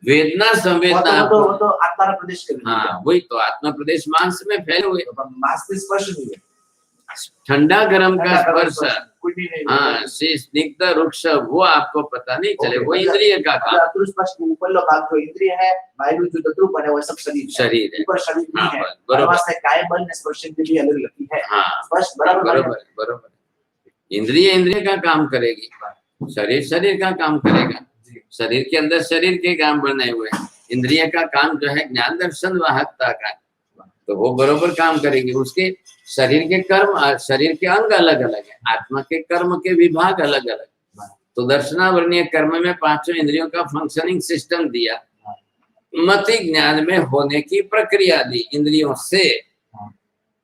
वेदना संवेदना तो आत्मा प्रदेश, हाँ वही तो, आत्मा प्रदेश मांस में फैले हुए, मांस में स्पर्श नहीं है, ठंडा गर्म का स्पर्श, हाँ, स्निग्ध रुक्ष वो आपको पता नहीं चले, वो इंद्रिय का काम। ऊपर लो भाग जो इंद्रिय है, वायु जो तत्व है वो सब शरीर है, ऊपर शरीर नहीं है, बराबर काय बल स्पर्श इंद्रिय अलग लगती है, हाँ स्पर्श बराबर, इंद्रिय इंद्रिय का काम करेगी, शरीर शरीर का काम करेगा, शरीर के अंदर शरीर के काम बने हुए, इंद्रिय का काम जो है ज्ञान दर्शन वाहकता का, तो वो बरोबर काम करेगी। उसके शरीर के कर्म, शरीर के अंग अलग अलग है, आत्मा के कर्म के विभाग अलग अलग, तो दर्शनावर्णीय कर्म में पांचों इंद्रियों का फंक्शनिंग सिस्टम दिया, मति ज्ञान में होने की प्रक्रिया दी इंद्रियों से,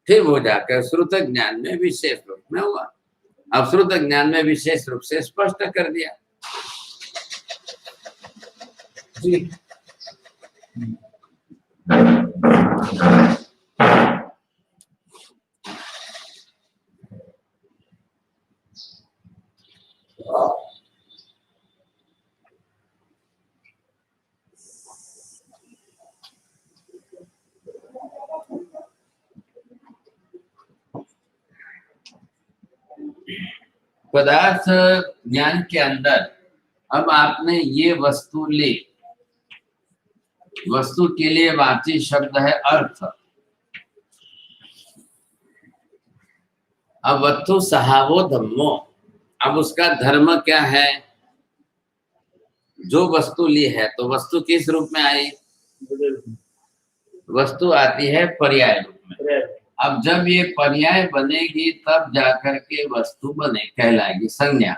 फिर वो जाकर श्रुत ज्ञान में विशेष रूप में हुआ। अब श्रुत ज्ञान में विशेष रूप से स्पष्ट कर दिया। जी। पदार्थ ज्ञान के अंदर अब आपने ये वस्तु ली, वस्तु के लिए वाची शब्द है अर्थ। अब वस्तु सहावो धम्मो, अब उसका धर्म क्या है? जो वस्तु ली है, तो वस्तु किस रूप में आई? वस्तु आती है पर्याय रूप में। अब जब ये पर्याय बनेगी तब जाकर के वस्तु बने कहलाएगी संज्ञा।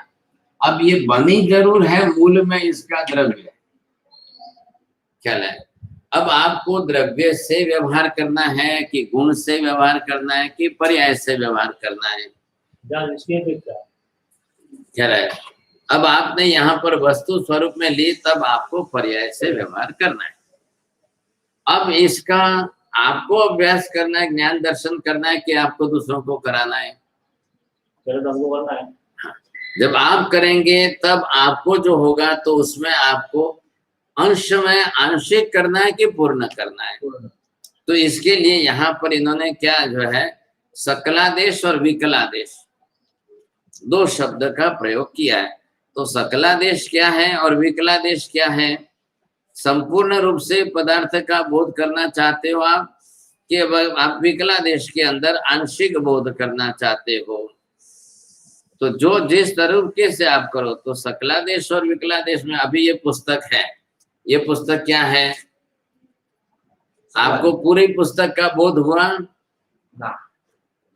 अब ये बनी जरूर है, मूल में इसका द्रव्य कहलाए। अब आपको द्रव्य से व्यवहार करना है कि गुण से व्यवहार करना है कि पर्याय से व्यवहार करना है कहलाए। अब आपने यहाँ पर वस्तु स्वरूप में ली, तब आपको पर्याय से व्यवहार करना है। अब इसका आपको अभ्यास करना है, ज्ञान दर्शन करना है कि आपको दूसरों को कराना है? हमको करना है। जब आप करेंगे तब आपको जो होगा तो उसमें आपको अंश में आंशिक करना है कि पूर्ण करना है। तो इसके लिए यहाँ पर इन्होंने क्या जो है सकलादेश और विकलादेश दो शब्द का प्रयोग किया है। तो सकलादेश क्या है और विकलादेश क्या है? संपूर्ण रूप से पदार्थ का बोध करना चाहते हो आप कि आप विकलादेश के अंदर आंशिक बोध करना चाहते हो? तो जो जिस तरीके से आप करो, तो सकलादेश और विकलादेश में अभी ये पुस्तक है, ये पुस्तक क्या है? आपको पूरी पुस्तक का बोध हुआ ना?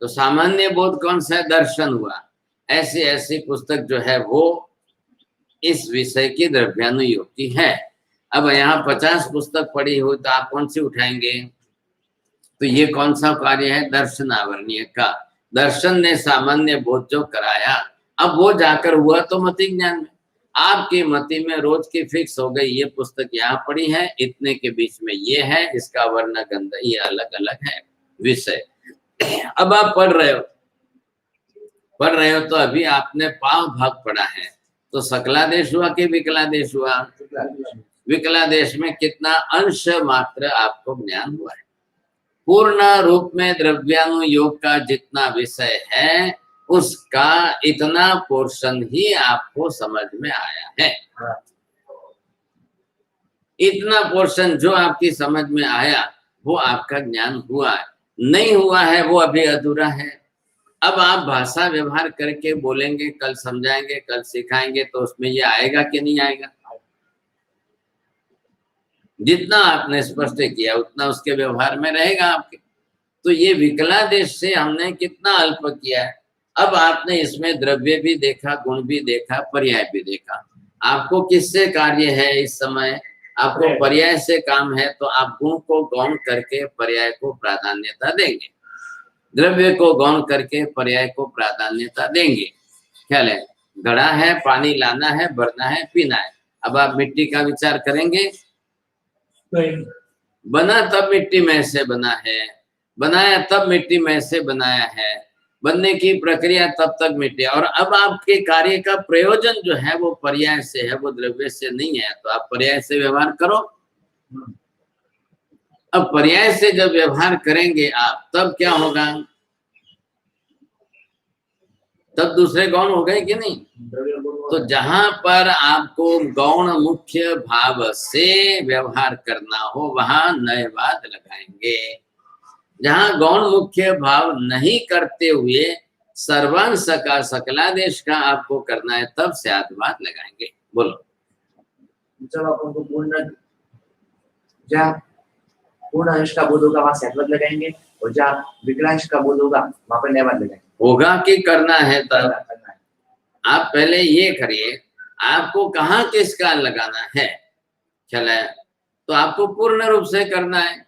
तो सामान्य बोध कौन सा है? दर्शन हुआ। ऐसी ऐसी पुस्तक जो है वो इस विषय की द्रव्यानुयोगी है। अब यहाँ 50 पुस्तक पड़ी हो तो आप कौन सी उठाएंगे? तो ये कौन सा कार्य है? दर्शनावरणीय का। दर्शन ने सामान्य बोध जो कराया, अब वो जाकर हुआ तो मति ज्ञान में। आपकी मति में रोज की फिक्स हो गई, ये पुस्तक यहाँ पड़ी है, इतने के बीच में ये है, इसका वर्ण गंध ये अलग अलग है विषय। अब आप पढ़ रहे हो तो अभी आपने पाव भाग पढ़ा है, तो सकलादेश हुआ कि विकलादेश हुआ? विकलादेश में कितना अंश मात्र आपको ज्ञान हुआ है। पूर्ण रूप में द्रव्यानुयोग का जितना विषय है उसका इतना पोर्शन ही आपको समझ में आया है। इतना पोर्शन जो आपकी समझ में आया वो आपका ज्ञान हुआ है। नहीं हुआ है वो अभी अधूरा है। अब आप भाषा व्यवहार करके बोलेंगे, कल समझाएंगे, कल सिखाएंगे, तो उसमें ये आएगा कि नहीं आएगा? जितना आपने स्पष्ट किया उतना उसके व्यवहार में रहेगा आपके। तो ये विकलादेश से हमने कितना अल्प किया है। अब आपने इसमें द्रव्य भी देखा, गुण भी देखा, पर्याय भी देखा। आपको किससे कार्य है इस समय? आपको पर्याय से काम है, तो आप गुण को गौण करके पर्याय को प्राधान्यता देंगे, द्रव्य को गौण करके पर्याय को प्राधान्यता देंगे। ख्याल है? घड़ा है, पानी लाना है, भरना है, पीना है। अब आप मिट्टी का विचार करेंगे? बना तब मिट्टी में से बना है, बनाया तब मिट्टी में से बनाया है, बनने की प्रक्रिया तब तक मिट्टी। और अब आपके कार्य का प्रयोजन जो है वो पर्याय से है, वो द्रव्य से नहीं है, तो आप पर्याय से व्यवहार करो। अब पर्याय से जब व्यवहार करेंगे आप, तब क्या होगा? तब दूसरे गौण हो गए कि नहीं? तो जहां पर आपको गौण मुख्य भाव से व्यवहार करना हो वहां नयवाद लगाएंगे। जहां गौण मुख्य भाव नहीं करते हुए सर्वांश का सकलादेश का आपको करना है, तब से आत्मवाद लगाएंगे। बोलो। जब अपन को पूर्ण अंश का बोध होगा वहां सैद्वाद लगाएंगे, और जहाँ विकलांश का बोध होगा वहां पर नयवाद लगाएंगे। होगा कि करना है? तब आप पहले ये करिए, आपको कहाँ किसका लगाना है। चले तो आपको पूर्ण रूप से करना है।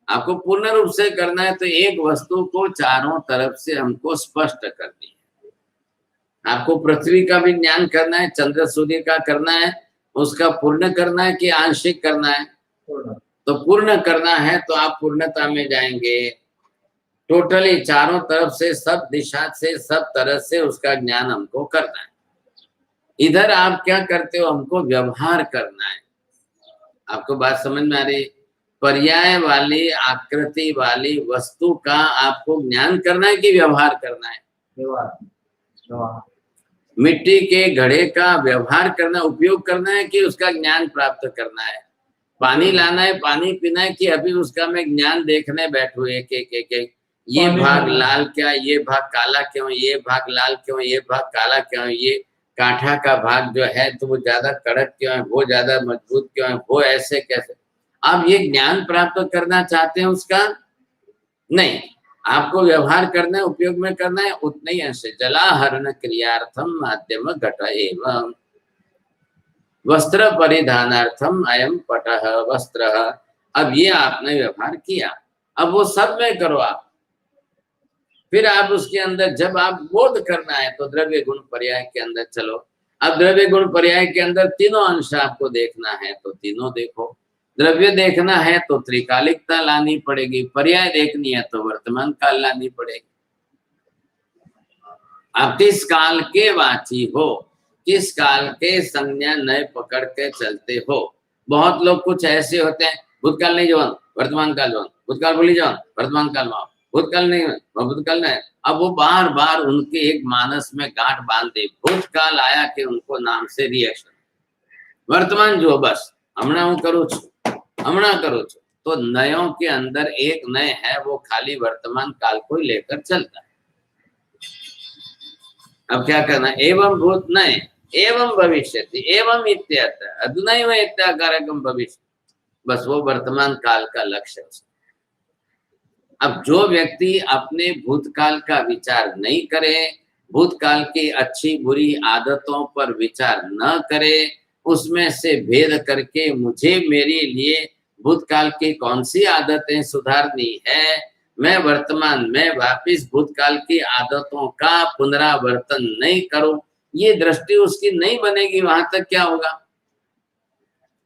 आपको पूर्ण रूप से करना है तो एक वस्तु को चारों तरफ से हमको स्पष्ट करनी है। आपको पृथ्वी का भी ज्ञान करना है, चंद्र सूर्य का करना है, उसका पूर्ण करना है कि आंशिक करना है? तो पूर्ण करना है तो आप पूर्णता में जाएंगे। टोटली चारों तरफ से, सब दिशा से, सब तरह से उसका ज्ञान हमको करना है। इधर आप क्या करते हो? हमको व्यवहार करना है। आपको बात समझ में आ रही? पर्याय वाली आकृति वाली वस्तु का आपको ज्ञान करना है कि व्यवहार करना है? व्यवहार। मिट्टी के घड़े का व्यवहार करना, उपयोग करना है कि उसका ज्ञान प्राप्त करना है? पानी लाना है, पानी पीना है कि अभी उसका मैं ज्ञान देखने बैठू एक एक एक एक, ये भाग लाल क्या, ये भाग काला क्यों, ये भाग लाल क्यों, ये भाग काला क्यों, ये कांठा का भाग जो है तो वो ज्यादा कड़क क्यों है, वो ज्यादा मजबूत क्यों है, वो ऐसे कैसे? आप ये ज्ञान प्राप्त करना चाहते हैं उसका? नहीं, आपको व्यवहार करना है, उपयोग में करना है। उतने ही अंश जलाहरण क्रियार्थम माध्यम घट एवं वस्त्र परिधानार्थम अयम पटः वस्त्र। अब ये आपने व्यवहार किया, अब वो सब में करो आप। फिर आप उसके अंदर जब आप बोध करना है तो द्रव्य गुण पर्याय के अंदर चलो। अब द्रव्य गुण पर्याय के अंदर तीनों अंश आपको देखना है तो तीनों देखो। द्रव्य देखना है तो त्रिकालिकता लानी पड़ेगी, पर्याय देखनी है तो वर्तमान काल लानी पड़ेगी। आप किस काल के वाची हो, किस काल के संज्ञा नए पकड़ के चलते हो। बहुत लोग कुछ ऐसे होते हैं, भूतकाल नहीं जवान, वर्तमान काल जवान, भूतकाल भूली जवान, वर्तमान काल में भूतकाल नहीं, भूतकाल नहीं। अब वो बार बार उनके एक मानस में गांठ बांध दे, भूतकाल आया कि उनको नाम से रिएक्शन, वर्तमान जो बस हमना हूं करूं छु, हमना करूं छु। तो नयों के अंदर एक नय है, वो खाली वर्तमान काल को ही लेकर चलता है। अब क्या करना, एवं भूत नय एवं भविष्यति एवं इत्यर्थ अधुनैव इत्याकारकम भविष्य, बस वो वर्तमान काल का लक्ष्य है। अब जो व्यक्ति अपने भूतकाल का विचार नहीं करे, भूतकाल की अच्छी बुरी आदतों पर विचार न करे, उसमें से भेद करके मुझे मेरे लिए भूतकाल की कौन सी आदतें सुधारनी है, मैं वर्तमान में वापिस भूतकाल की आदतों का पुनरावर्तन नहीं करूं, ये दृष्टि उसकी नहीं बनेगी। वहां तक क्या होगा,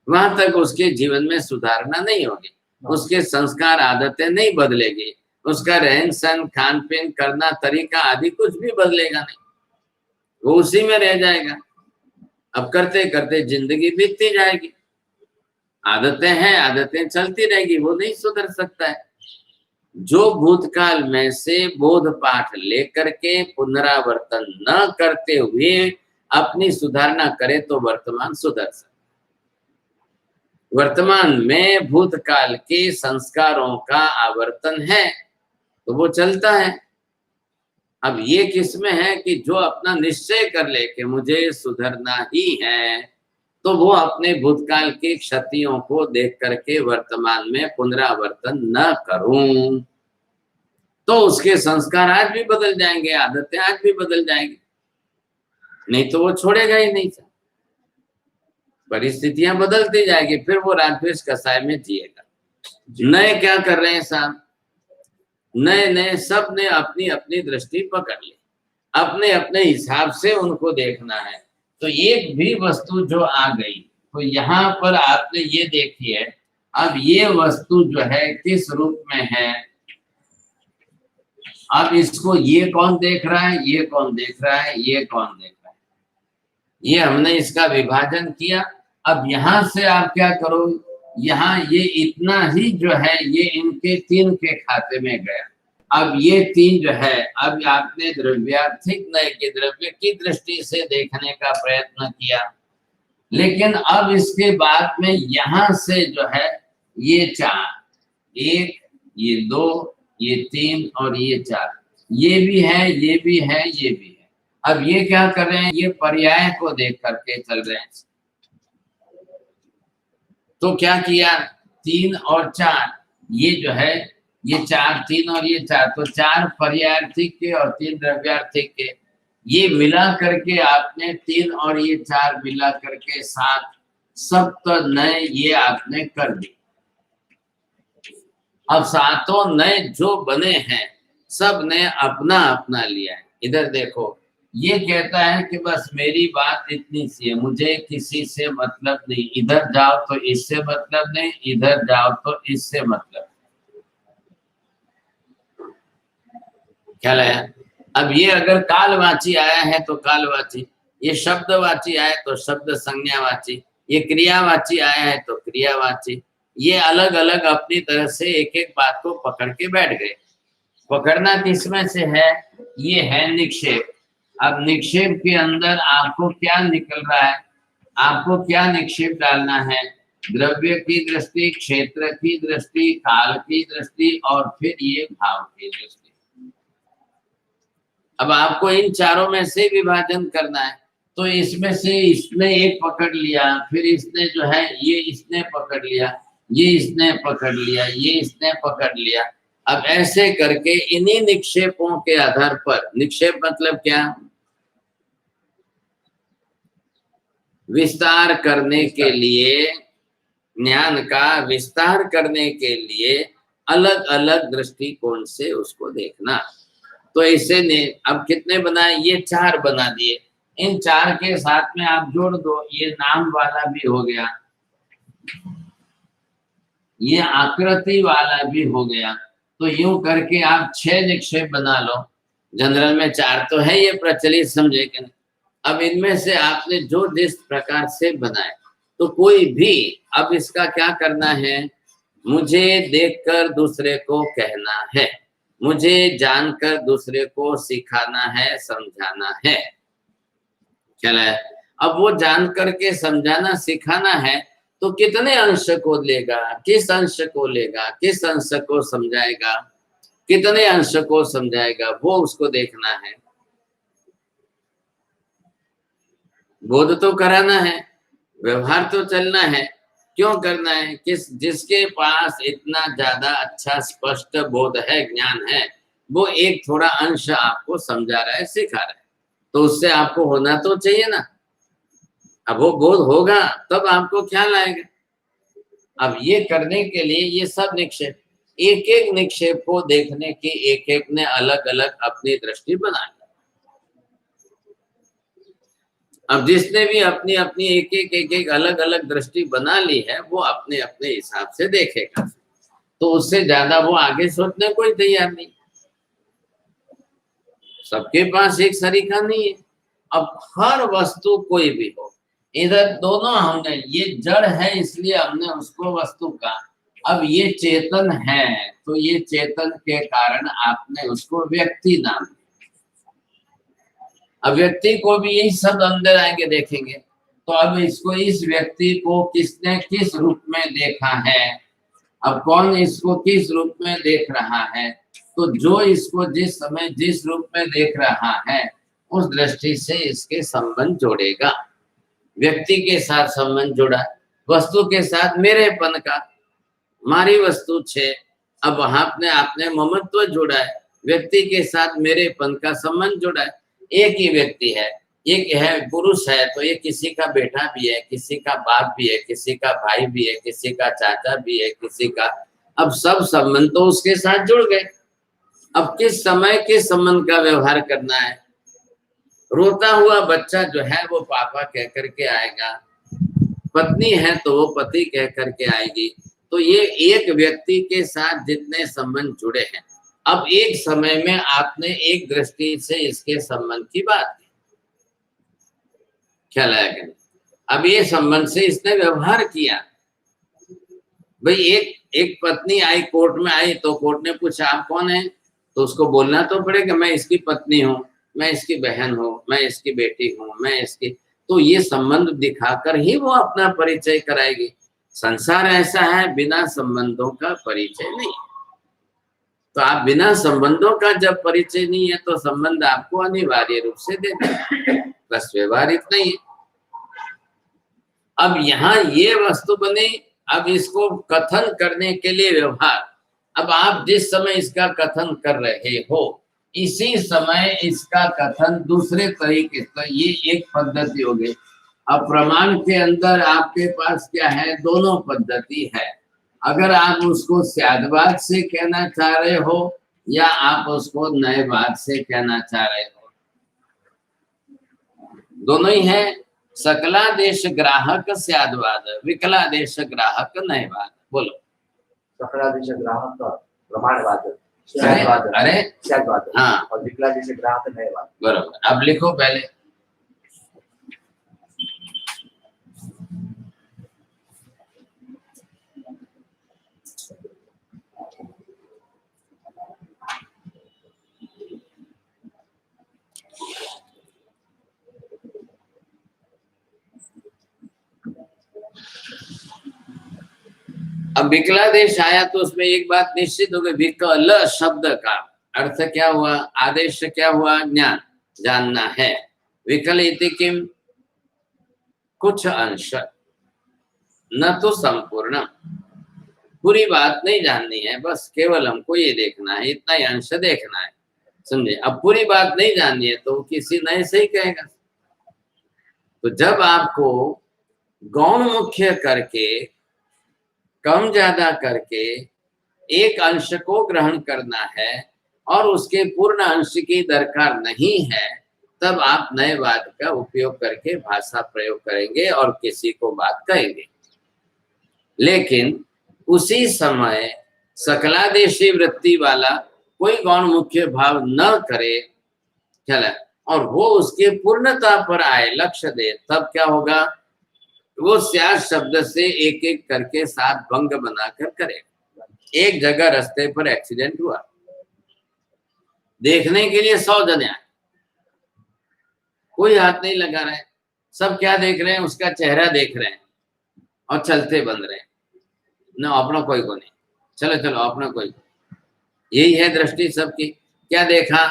वहां तक उसके जीवन में सुधारना नहीं होगी, उसके संस्कार आदतें नहीं बदलेगी, उसका रहन सहन खान पीन करना तरीका आदि कुछ भी बदलेगा नहीं, वो उसी में रह जाएगा। अब करते करते जिंदगी बीतती जाएगी, आदतें हैं, आदतें चलती रहेगी, वो नहीं सुधर सकता है। जो भूतकाल में से बोध पाठ लेकर के पुनरावर्तन न करते हुए अपनी सुधारना करे तो वर्तमान सुधर सकता। वर्तमान में भूतकाल के संस्कारों का आवर्तन है तो वो चलता है। अब ये किसमें है कि जो अपना निश्चय कर ले कि मुझे सुधरना ही है, तो वो अपने भूतकाल की क्षतियों को देख करके वर्तमान में पुनरावर्तन न करूं, तो उसके संस्कार आज भी बदल जाएंगे, आदतें आज भी बदल जाएंगी, नहीं तो वो छोड़ेगा ही नहीं। परिस्थितियां बदलती जाएगी, फिर वो राजद्वेष कसाय में जिएगा। नए क्या कर रहे हैं साहब, नए सब ने अपनी अपनी दृष्टि पकड़ ली, अपने अपने हिसाब से उनको देखना है। तो एक भी वस्तु जो आ गई, तो यहाँ पर आपने ये देखी है, अब ये वस्तु जो है किस रूप में है, अब इसको ये कौन देख रहा है, ये कौन देख रहा है, ये कौन देख रहा है, ये हमने इसका विभाजन किया। अब यहाँ से आप क्या करो, यहाँ ये इतना ही जो है ये इनके तीन के खाते में गया। अब ये तीन जो है, अब आपने द्रव्यार्थिक नय के द्रव्य की दृष्टि से देखने का प्रयत्न किया, लेकिन अब इसके बाद में यहाँ से जो है ये चार, एक, ये दो, ये तीन और ये चार, ये भी है, ये भी है, ये भी है। अब ये क्या कर रहे हैं, ये पर्याय को देख करके चल रहे हैं। तो क्या किया, तीन और चार, ये जो है ये चार, तीन और ये चार, तो चार पर्यायार्थिक के और तीन द्रव्यार्थिक के, ये मिला करके आपने तीन और ये चार मिला करके सात, सब तो नए ये आपने कर दी। अब सातों नए जो बने हैं सब ने अपना अपना लिया है। इधर देखो, ये कहता है कि बस मेरी बात इतनी सी है, मुझे किसी से मतलब नहीं, इधर जाओ तो इससे मतलब नहीं, इधर जाओ तो इससे मतलब। ख्याल आया? अब ये अगर कालवाची आया है तो कालवाची, ये शब्दवाची आया तो शब्द संज्ञावाची, ये क्रियावाची आया है तो क्रियावाची, ये अलग अलग अपनी तरह से एक एक बात को पकड़ के बैठ गए। पकड़ना किसमें से है, ये है निक्षेप। अब निक्षेप के अंदर आपको क्या निकल रहा है, आपको क्या निक्षेप डालना है, द्रव्य की दृष्टि, क्षेत्र की दृष्टि, काल की दृष्टि और फिर ये भाव की दृष्टि। अब आपको इन चारों में से विभाजन करना है, तो इसमें से इसने एक पकड़ लिया, फिर इसने जो है ये इसने पकड़ लिया, ये इसने पकड़ लिया, ये इसने पकड़ लिया। अब ऐसे करके इन्हीं निक्षेपों के आधार पर, निक्षेप मतलब क्या, विस्तार करने के लिए, ज्ञान का विस्तार करने के लिए अलग अलग दृष्टिकोण से उसको देखना। तो ऐसे ने अब कितने बनाए, ये चार बना दिए, इन चार के साथ में आप जोड़ दो, ये नाम वाला भी हो गया, ये आकृति वाला भी हो गया, तो यूं करके आप 6 निक्षेप बना लो। जनरल में 4 तो है ये प्रचलित, समझे कि नहीं। अब इनमें से आपने जो जिस प्रकार से बनाए, तो कोई भी अब इसका क्या करना है, मुझे देखकर दूसरे को कहना है, मुझे जानकर दूसरे को सिखाना है, समझाना है। चला है। अब वो जान करके समझाना सिखाना है तो कितने अंश को लेगा, किस अंश को लेगा, किस अंश को समझाएगा, कितने अंश को समझाएगा, वो उसको देखना है। बोध तो कराना है, व्यवहार तो चलना है। क्यों करना है, किस जिसके पास इतना ज्यादा अच्छा स्पष्ट बोध है, ज्ञान है, वो एक थोड़ा अंश आपको समझा रहा है, सिखा रहा है, तो उससे आपको होना तो चाहिए ना। अब वो बोध होगा तब आपको ख्याल आएगा। अब ये करने के लिए ये सब निक्षेप, एक एक निक्षेप को देखने की एक एक ने अलग अलग अपनी दृष्टि बना ली। अब जिसने भी अपनी अपनी एक एक अलग अलग दृष्टि बना ली है, वो अपने अपने हिसाब से देखेगा, तो उससे ज्यादा वो आगे सोचने कोई तैयार नहीं। सबके पास एक सरीखा नहीं है। अब हर वस्तु कोई भी हो, इधर दोनों हमने, ये जड़ है इसलिए हमने उसको वस्तु का, अब ये चेतन है तो ये चेतन के कारण आपने उसको व्यक्ति नाम दिया। अब व्यक्ति को भी यही शब्द अंदर आएंगे देखेंगे, तो अब इसको, इस व्यक्ति को किसने किस रूप में देखा है, अब कौन इसको किस रूप में देख रहा है, तो जो इसको जिस समय जिस रूप में देख रहा है उस दृष्टि से इसके संबंध जोड़ेगा। व्यक्ति के साथ संबंध जुड़ा, वस्तु के साथ मेरेपन का, मारी वस्तु छे, अब वहां आपने ममत्व जोड़ा है, व्यक्ति के साथ मेरेपन का संबंध जुड़ा है। एक ही व्यक्ति है, एक है पुरुष है, तो ये किसी का बेटा भी है, किसी का बाप भी है, किसी का भाई भी है, किसी का चाचा भी है, किसी का, अब सब संबंध तो उसके साथ जुड़ गए। अब किस समय किस संबंध का व्यवहार करना है। रोता हुआ बच्चा जो है वो पापा कह करके आएगा, पत्नी है तो वो पति कह करके आएगी। तो ये एक व्यक्ति के साथ जितने संबंध जुड़े हैं, अब एक समय में आपने एक दृष्टि से इसके संबंध की बात की, ख्याल आया कि नहीं। अब ये संबंध से इसने व्यवहार किया। भाई एक पत्नी आई, कोर्ट में आई, तो कोर्ट ने पूछा आप कौन है, तो उसको बोलना तो पड़ेगा मैं इसकी पत्नी हूँ, मैं इसकी बहन हूँ, मैं इसकी बेटी हूँ, मैं इसकी, तो ये संबंध दिखाकर ही वो अपना परिचय कराएगी। संसार ऐसा है, बिना संबंधों का परिचय नहीं। तो आप बिना संबंधों का जब परिचय नहीं है तो संबंध आपको अनिवार्य रूप से देते हैं, बस व्यवहार इतना ही है। अब यहाँ ये वस्तु बनी, अब इसको कथन करने के लिए व्यवहार, अब आप जिस समय इसका कथन कर रहे हो इसी समय इसका कथन दूसरे तरीके से, ये एक पद्धति हो गई। अब प्रमाण के अंदर आपके पास क्या है, दोनों पद्धति है। अगर आप उसको स्यादवाद से कहना चाह रहे हो या आप उसको नयवाद से कहना चाह रहे हो, दोनों ही है। सकलादेश ग्राहक स्यादवाद, विकलादेश ग्राहक नयवाद। बोलो। सकलादेश ग्राहक प्रमाणवाद, अरे स्यादवाद, हाँ, और विकलादेश ग्राहक नयवाद। बरोबर। अब लिखो पहले। अब विकलादेश आया तो उसमें एक बात निश्चित हो गई, विकल शब्द का अर्थ क्या हुआ, आदेश क्या हुआ, ज्ञान, जानना है। विकल इति किम, कुछ अंश, न तो संपूर्ण। पूरी बात नहीं जाननी है, बस केवल हमको ये देखना है, इतना ही अंश देखना है, समझे। अब पूरी बात नहीं जाननी है तो किसी नए से ही कहेगा। तो जब आपको गौण मुख्य करके, कम ज्यादा करके एक अंश को ग्रहण करना है और उसके पूर्ण अंश की दरकार नहीं है, तब आप नए वाद का उपयोग करके भाषा प्रयोग करेंगे और किसी को बात कहेंगे। लेकिन उसी समय सकलादेशी वृत्ति वाला कोई गौण मुख्य भाव न करे ख्याल है, और वो उसके पूर्णता पर आए, लक्ष्य दे, तब क्या होगा, वो स्याद शब्द से एक एक करके 7 भंग बनाकर करे। एक जगह रास्ते पर एक्सीडेंट हुआ, देखने के लिए 100 जने आए, कोई हाथ नहीं लगा रहे, सब क्या देख रहे हैं, उसका चेहरा देख रहे हैं और चलते बन रहे हैं, ना अपना कोई को नहीं, चलो चलो अपना कोई। यही है दृष्टि सबकी। क्या देखा,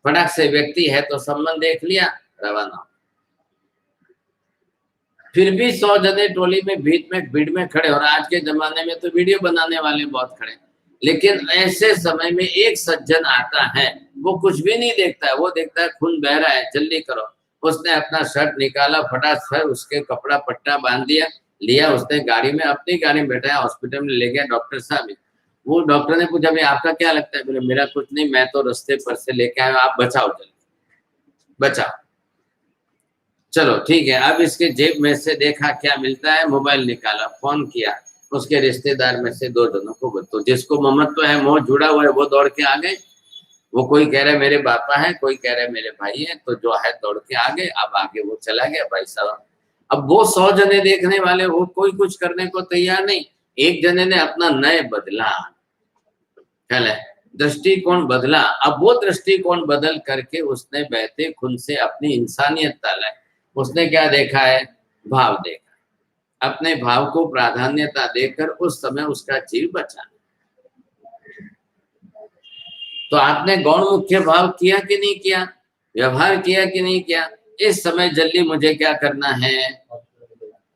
फटाक से व्यक्ति है तो संबंध देख लिया, रवाना। फिर भी 100 जने टोली में भीड़ में खड़े, और आज के जमाने में तो वीडियो बनाने वाले बहुत खड़े, लेकिन ऐसे समय में एक सज्जन आता है, वो कुछ भी नहीं देखता है, वो देखता है खून बह रहा है, जल्दी करो। उसने अपना शर्ट निकाला, फटाक से उसके कपड़ा पट्टा बांध दिया, लिया, उसने गाड़ी में, अपनी गाड़ी में बैठाया, हॉस्पिटल में ले गया। डॉक्टर साहब, वो डॉक्टर ने पूछा, भाई आपका क्या लगता है? बोले मेरा कुछ नहीं, मैं तो रास्ते पर से लेके आया, आप बचाओ, जल्दी बचाओ। चलो ठीक है। अब इसके जेब में से देखा क्या मिलता है, मोबाइल निकाला, फोन किया, उसके रिश्तेदार में से 2 जनों को, तो जिसको ममत्व है, मोह जुड़ा हुआ है, वो दौड़ के आ गए। वो कोई कह रहा है मेरे पापा है, कोई कह रहा है मेरे भाई है, तो जो है दौड़ के आ गए। अब आगे वो चला गया भाई साहब। अब वो 100 जने देखने वाले, वो कोई कुछ करने को तैयार नहीं। एक जने ने अपना नए बदला, ख्याल है, दृष्टिकोण बदला। अब वो दृष्टिकोण बदल करके उसने बहते खून से अपनी इंसानियत ताला। उसने क्या देखा है, भाव देखा, अपने भाव को प्राधान्यता देकर उस समय उसका जीव बचा। तो आपने गौण मुख्य भाव किया कि नहीं किया, व्यवहार किया कि नहीं किया? इस समय जल्दी मुझे क्या करना है,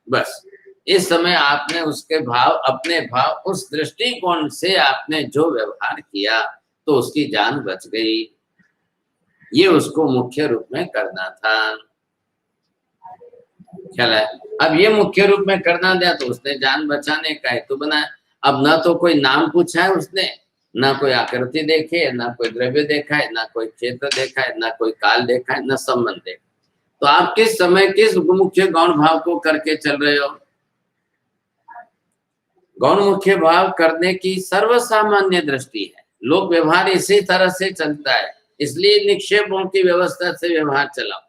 बस इस समय आपने उसके भाव, अपने भाव, उस दृष्टिकोण से आपने जो व्यवहार किया तो उसकी जान बच गई। ये उसको मुख्य रूप में करना था, ख्याल है। अब ये मुख्य रूप में करना दिया तो उसने जान बचाने का हेतु बनाया। अब ना तो कोई नाम पूछा है उसने, ना कोई आकृति देखी है, ना कोई द्रव्य देखा है, ना कोई क्षेत्र देखा है, ना कोई काल देखा है, ना संबंध देखा। तो आप किस समय किस मुख्य गौण भाव को करके चल रहे हो? गौण मुख्य भाव करने की सर्वसामान्य दृष्टि है, लोक व्यवहार इसी तरह से चलता है, इसलिए निक्षेपों की व्यवस्था से व्यवहार चलाओ।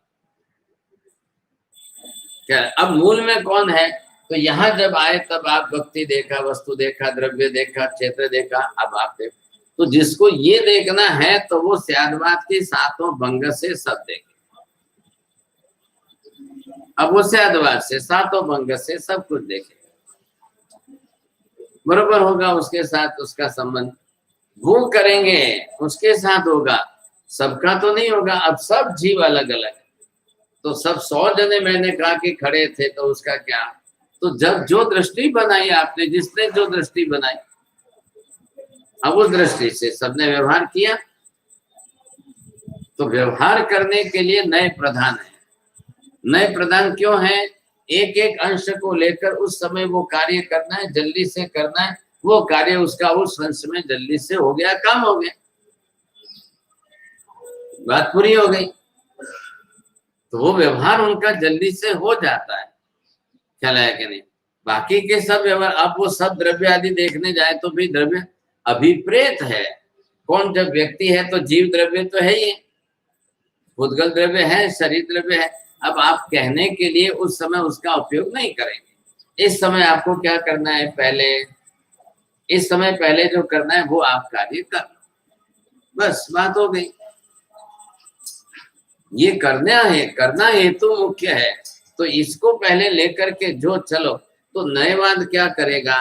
क्या अब मूल में कौन है? तो यहाँ जब आए तब आप भक्ति देखा, वस्तु देखा, द्रव्य देखा, क्षेत्र देखा। अब आप देखो, तो जिसको ये देखना है तो वो स्यादवाद के 7 भंग से सब देखे। अब वो स्यादवाद से 7 भंग से सब कुछ देखे, बरोबर होगा उसके साथ उसका संबंध। वो करेंगे उसके साथ होगा, सबका तो नहीं होगा। अब सब जीव अलग अलग है, तो सब 100 जने मैंने कहा कि खड़े थे, तो उसका क्या? तो जब जो दृष्टि बनाई आपने, जिसने जो दृष्टि बनाई, अब उस दृष्टि से सबने व्यवहार किया। तो व्यवहार करने के लिए नए प्रधान है। नए प्रधान क्यों है? एक एक अंश को लेकर उस समय वो कार्य करना है, जल्दी से करना है। वो कार्य उसका उस अंश में जल्दी से हो गया, काम हो गया, बात पूरी हो गई। तो वो व्यवहार उनका जल्दी से हो जाता है, ख्याल है कि नहीं? बाकी के सब व्यवहार, अब वो सब द्रव्य आदि देखने जाए तो भी द्रव्य अभिप्रेत है। कौन? जब व्यक्ति है तो जीव द्रव्य तो है ही, भूतगल द्रव्य है, शरीर द्रव्य है। अब आप कहने के लिए उस समय उसका उपयोग नहीं करेंगे। इस समय आपको क्या करना है? पहले इस समय पहले जो करना है वो आप कार्य कर, बस बात हो गई। ये करना हेतु मुख्य है, तो इसको पहले लेकर के जो चलो। तो नयवाद क्या करेगा?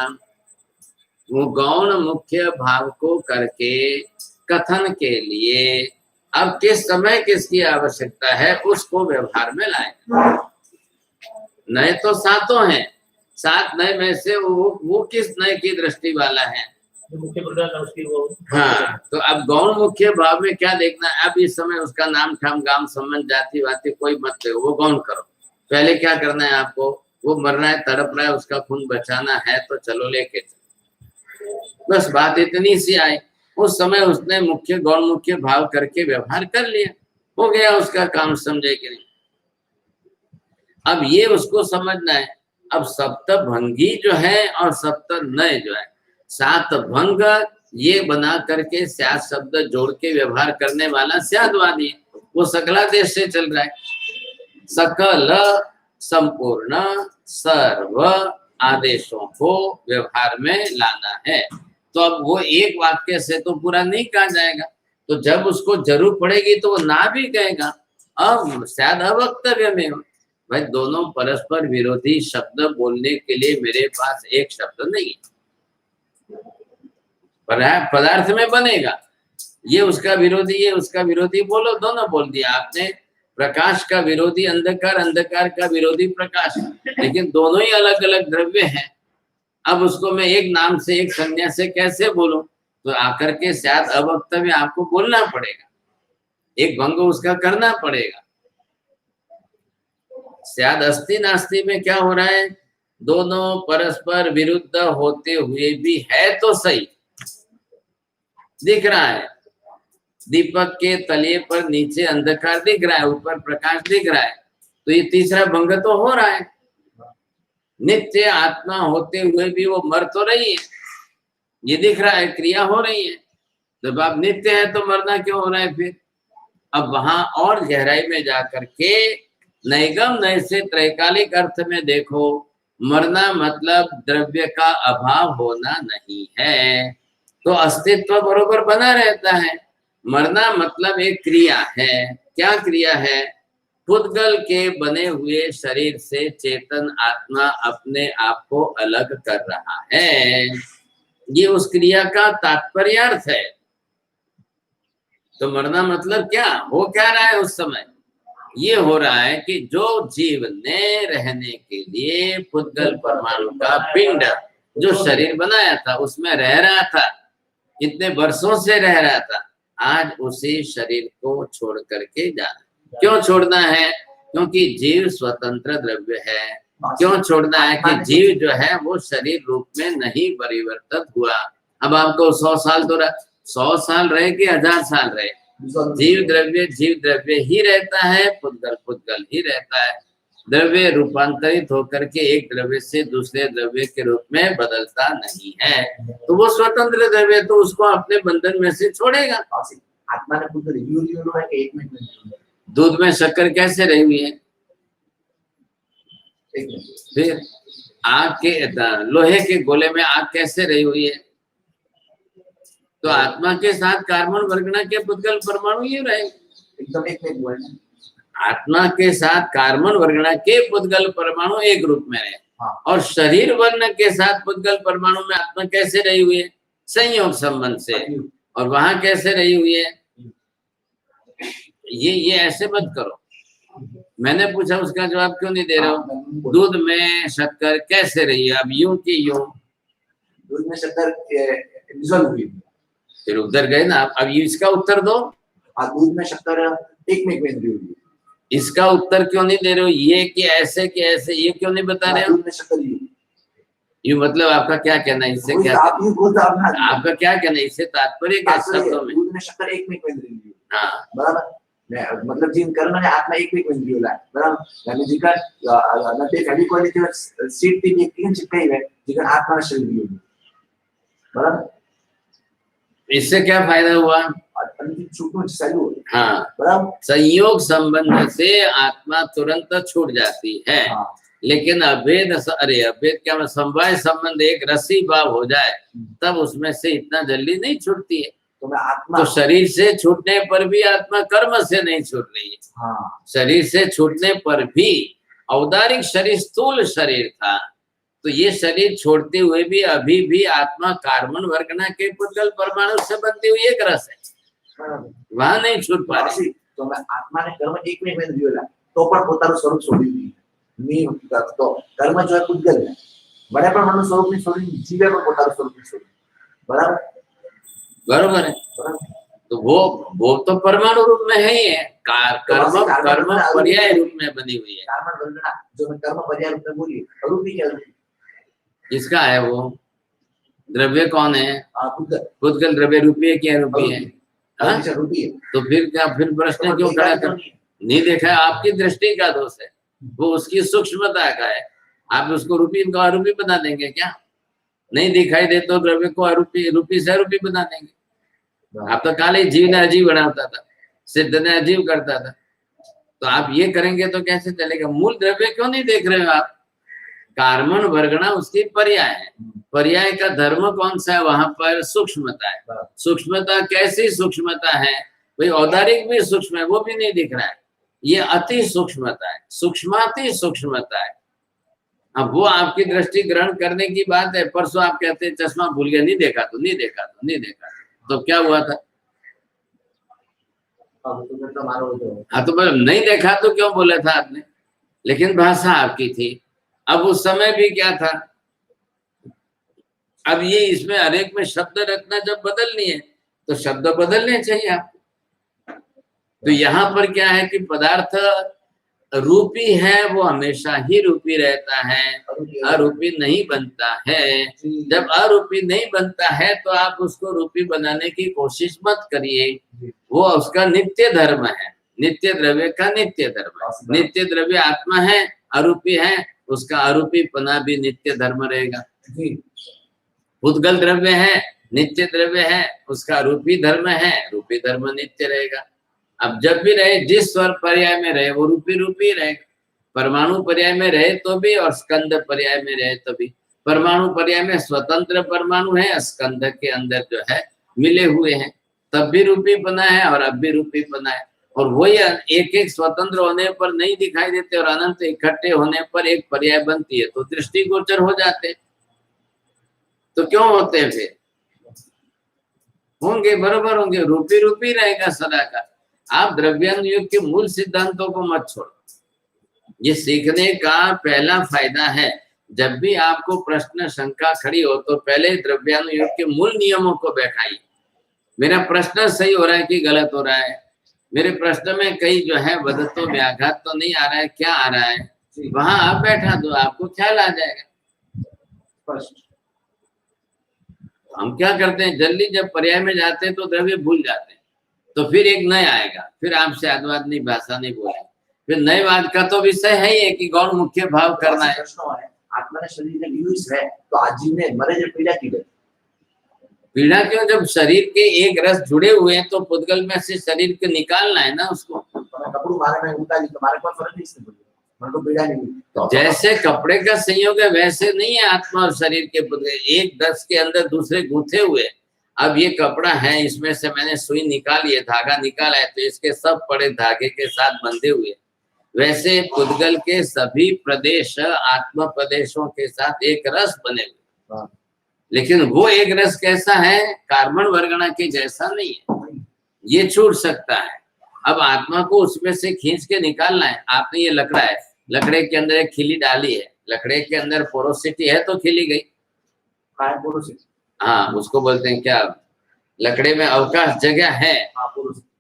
वो गौण मुख्य भाव को करके कथन के लिए अब किस समय किसकी आवश्यकता है उसको व्यवहार में लाए। नए तो 7 हैं, 7 नए में से वो किस नए की दृष्टि वाला है? मुख्य प्रधान उसकी वो। हाँ, तो अब गौण मुख्य भाव में क्या देखना है? अब इस समय उसका नाम ठाम गाम संबंध जाति वाति कोई मत ले, वो गौण करो। पहले क्या करना है आपको? वो मर रहा है, तड़प रहा है, उसका खून बचाना है, तो चलो लेके चलो, बस बात इतनी सी आई। उस समय उसने मुख्य गौण मुख्य भाव करके व्यवहार कर लिया, हो गया उसका काम, समझे कि नहीं? अब ये उसको समझना है। अब सप्तभंगी जो है और सप्त नय जो है, 7 भंग ये बना करके स्याद शब्द जोड़ के व्यवहार करने वाला स्यादवादी है। वो सकला देश से चल रहा है। सकल संपूर्ण सर्व आदेशों को व्यवहार में लाना है। तो अब वो एक वाक्य से तो पूरा नहीं कहा जाएगा, तो जब उसको जरूर पड़ेगी तो वो ना भी कहेगा। अब शायद अवक्तव्य में भाई दोनों परस्पर विरोधी शब्द बोलने के लिए मेरे पास एक शब्द नहीं है, पदार्थ में बनेगा, ये उसका विरोधी, ये उसका विरोधी, बोलो, दोनों बोल दिया आपने। प्रकाश का विरोधी अंधकार, अंधकार का विरोधी प्रकाश, लेकिन दोनों ही अलग अलग द्रव्य हैं। अब उसको मैं एक नाम से, एक संज्ञा से कैसे बोलूं? तो आकर के शायद अवक्तव्य आपको बोलना पड़ेगा, एक भंग उसका करना पड़ेगा। शायद अस्ति नास्ति में क्या हो रहा है, दोनों परस्पर विरुद्ध होते हुए भी है तो सही दिख रहा है। दीपक के तले पर नीचे अंधकार दिख रहा है, ऊपर प्रकाश दिख रहा है, तो ये तीसरा भंग तो हो रहा है। नित्य आत्मा होते हुए भी वो मर तो रही है, ये दिख रहा है, क्रिया हो रही है। जब आप नित्य है तो मरना क्यों हो रहा है फिर? अब वहां और गहराई में जाकर के नैगम नैसे त्रैकालिक अर्थ में देखो, मरना मतलब द्रव्य का अभाव होना नहीं है, तो अस्तित्व बरोबर बना रहता है। मरना मतलब एक क्रिया है। क्या क्रिया है? पुद्गल के बने हुए शरीर से चेतन आत्मा अपने आप को अलग कर रहा है, ये उस क्रिया का तात्पर्यार्थ है। तो मरना मतलब क्या हो, क्या रहा है उस समय? ये हो रहा है कि जो जीव ने रहने के लिए पुद्गल परमाणु का पिंड जो शरीर बनाया था, उसमें रह रहा था, इतने वर्षों से रह रहा था, आज उसी शरीर को छोड़ करके जाना। क्यों छोड़ना है? क्योंकि जीव स्वतंत्र द्रव्य है। क्यों छोड़ना है? कि जीव जो है वो शरीर रूप में नहीं परिवर्तित हुआ। अब आपको 100 साल तो 100 साल रहे कि 1000 साल रहे, जीव द्रव्य ही रहता है, पुद्गल पुद्गल ही रहता है। द्रव्य रूपांतरित होकर के एक द्रव्य से दूसरे द्रव्य के रूप में बदलता नहीं है, तो वो स्वतंत्र द्रव्य, तो उसको अपने बंधन में से छोड़ेगा। आत्मा ने खुद रिव्यू लिया है कि 1 मिनट में दूध में शक्कर कैसे रही हुई है? फिर आग के, लोहे के गोले में आग कैसे रही हुई है? तो आत्मा के साथ कार्बन वर्गना के पुद्गल परमाणु ये रहे, एकदम एक में हुआ है। आत्मा के साथ कार्बन वर्गना के पुद्गल परमाणु एक रूप में रहे। हाँ। और शरीर वर्ण के साथ पुद्गल परमाणु में आत्मा कैसे रही हुई है? संयोग संबंध से। और वहां कैसे रही हुई है? ये ऐसे मत करो। मैंने पूछा, उसका जवाब क्यों नहीं दे रहे हो? दूध में शक्कर कैसे रही है? अब यूं की यूं, दूध में शक्कर डिसॉल्व हुई, फिर उधर गए ना। अब इसका उत्तर दो। दूध में शक्कर 1 मिनट में हुई, इसका उत्तर क्यों नहीं दे रहे हो? ये कि ऐसे कि ऐसे, ये क्यों नहीं बता रहे हो? दूध में शक्कर यू मतलब आपका क्या कहना है इससे? क्या आपका क्या कहना है इससे? तात्पर्य क्या शब्दों में? दूध में शक्कर 1 मिनट में हुई। हाँ, बराबर। मतलब जिन कर्म ने आत्मा 1 मिनट में दिला, बराबर। यानी जिनका नते फेविकॉल जो सीट थी एक तीन चिपकाई है, जिनका आत्मा ने शरीर दिया, बराबर। इससे क्या फायदा हुआ? हाँ, संयोग संबंध से आत्मा तुरंत छूट जाती है। हाँ। लेकिन अभेद, अभेद क्या, समवाय संबंध एक रस्सी भाव हो जाए तब उसमें से इतना जल्दी नहीं छूटती है। तो शरीर से छूटने पर भी आत्मा कर्म से नहीं छूट रही है। हाँ। शरीर से छूटने पर भी, औदारिक शरीर स्थूल शरीर था, तो ये शरीर छोड़ते हुए भी अभी भी आत्मा कार्बन वर्गना के पुद्गल परमाणु से बनती हुई एक रस है, वहां नहीं छूट पा रही। तो आत्मा ने कर्म 1 मिनट में दिया तो पर પોતાનું સ્વરૂપ છોડી નહીં તો કર્મ જો है પુદ્ગલ है, बड़े परमाणु स्वरूप नहीं छोड़ी, जीवे पर પોતાનું स्वरूप नहीं छोड़ी, बराबर बराबर है। तो वो तो परमाणु रूप में है ही है, कर्म पर्याय रूप में बनी हुई है। कार्बन वर्गना जो मैं कर्म पर्याय रूप में बोली, रूप भी क्या किसका है वो? द्रव्य कौन है? पुद्गल द्रव्य रूपी है क्या? रूपी है। तो फिर क्या, फिर प्रश्न क्यों खड़ा कर? नहीं देखा है, आपकी दृष्टि का दोष है, वो उसकी सूक्ष्मता का है। आप उसको रूपी को अरूपी बना देंगे क्या? नहीं दिखाई दे तो द्रव्य को अरूपी, रूपी से अरूपी बना देंगे। आप तो काले जीव ने अजीब बनाता था, सिद्ध ने अजीब करता था। तो आप ये करेंगे तो कैसे चलेगा? मूल द्रव्य क्यों नहीं देख रहे हो आप? कार्बन वर्गणा उसकी पर्याय है। पर्याय का धर्म कौन सा है? वहां पर सूक्ष्मता है। सूक्ष्मता कैसी सूक्ष्मता है भाई? औदारिक भी सूक्ष्म है, वो भी नहीं दिख रहा है। ये अति सूक्ष्मता है, सूक्ष्माति सूक्ष्मता है। अब वो आपकी दृष्टि ग्रहण करने की बात है। परसों आप कहते हैं चश्मा भूल गया, नहीं देखा तो नहीं देखा तो नहीं देखा तो क्या हुआ था? हाँ तो नहीं देखा तो क्यों बोला था आपने? लेकिन भाषा आपकी थी। अब उस समय भी क्या था? अब ये इसमें हरेक में शब्द रखना जब बदलनी है तो शब्द बदलने चाहिए आपको। तो यहाँ पर क्या है कि पदार्थ रूपी है, वो हमेशा ही रूपी रहता है, अरूपी नहीं बनता है। जब अरूपी नहीं बनता है तो आप उसको रूपी बनाने की कोशिश मत करिए। वो उसका नित्य धर्म है, नित्य द्रव्य का नित्य धर्म है। नित्य द्रव्य आत्मा है, अरूपी है, उसका अरूपीपना भी नित्य धर्म रहेगा। उद्गल द्रव्य है, नित्य द्रव्य है, उसका रूपी धर्म है, रूपी धर्म नित्य रहेगा। अब जब भी रहे, जिस स्वर पर्याय में रहे वो रूपी रूपी रहेगा। परमाणु पर्याय में रहे तो भी और स्कंद पर्याय में रहे तो भी। परमाणु पर्याय में स्वतंत्र परमाणु है, स्कंद के अंदर जो है मिले हुए हैं, तब भी रूपी बना है और अब भी रूपी बना है। और वही एक एक स्वतंत्र होने पर नहीं दिखाई देते और अनंत इकट्ठे होने पर एक पर्याय बनती है तो दृष्टिगोचर हो जाते। तो क्यों होते हैं फिर? होंगे, बरोबर होंगे, रूपी रूपी रहेगा सदा का। आप द्रव्यानुयोग के मूल सिद्धांतों को मत छोड़ो। ये सीखने का पहला फायदा है। जब भी आपको प्रश्न शंका खड़ी हो तो पहले द्रव्यानुयोग के मूल नियमों को बैठाइए। मेरा प्रश्न सही हो रहा है कि गलत हो रहा है? मेरे प्रश्न में कहीं जो है वदतो व्याघात तो नहीं आ रहा है, क्या आ रहा है? वहां आप बैठा दो, आपको ख्याल आ जाएगा। हम क्या करते हैं, जल्दी जब पर्याय में जाते हैं तो द्रव्य भूल जाते हैं, तो फिर एक नया आएगा, फिर आपसे आद्वादनी भाषा नहीं बोलेंगे। फिर नए वाद का तो विषय है ही कि गौण मुख्य भाव करना है। आत्मा ने शरीर ने यूज है तो आजीव ने मरे जब पीड़ा की गई। पीड़ा क्यों? जब शरीर के एक रस जुड़े हुए हैं तो पुद्गल में से शरीर को निकालना है ना उसको। कपड़ू मारे में उतारी तो मारे कोई फर्क नहीं पड़ता, पीड़ा नहीं। तो जैसे कपड़े का संयोग है वैसे नहीं है आत्मा और शरीर के पुद्गल, एक दस के अंदर दूसरे गूंथे हुए। अब ये कपड़ा है, इसमें से मैंने सुई निकाली है, धागा निकाला है, तो इसके सब पड़े धागे के साथ बंधे हुए। वैसे पुद्गल के सभी प्रदेश आत्मा प्रदेशों के साथ एक रस बने हुए। लेकिन वो एक रस कैसा है? कार्बन वर्गणा के जैसा नहीं है, ये छूट सकता है। अब आत्मा को उसमें से खींच के निकालना है। आपने ये लकड़ा है, लकड़े के अंदर एक खिली डाली है, लकड़े के अंदर पोरोसिटी है तो खिली गई। हाँ, उसको बोलते हैं क्या, लकड़े में अवकाश जगह है,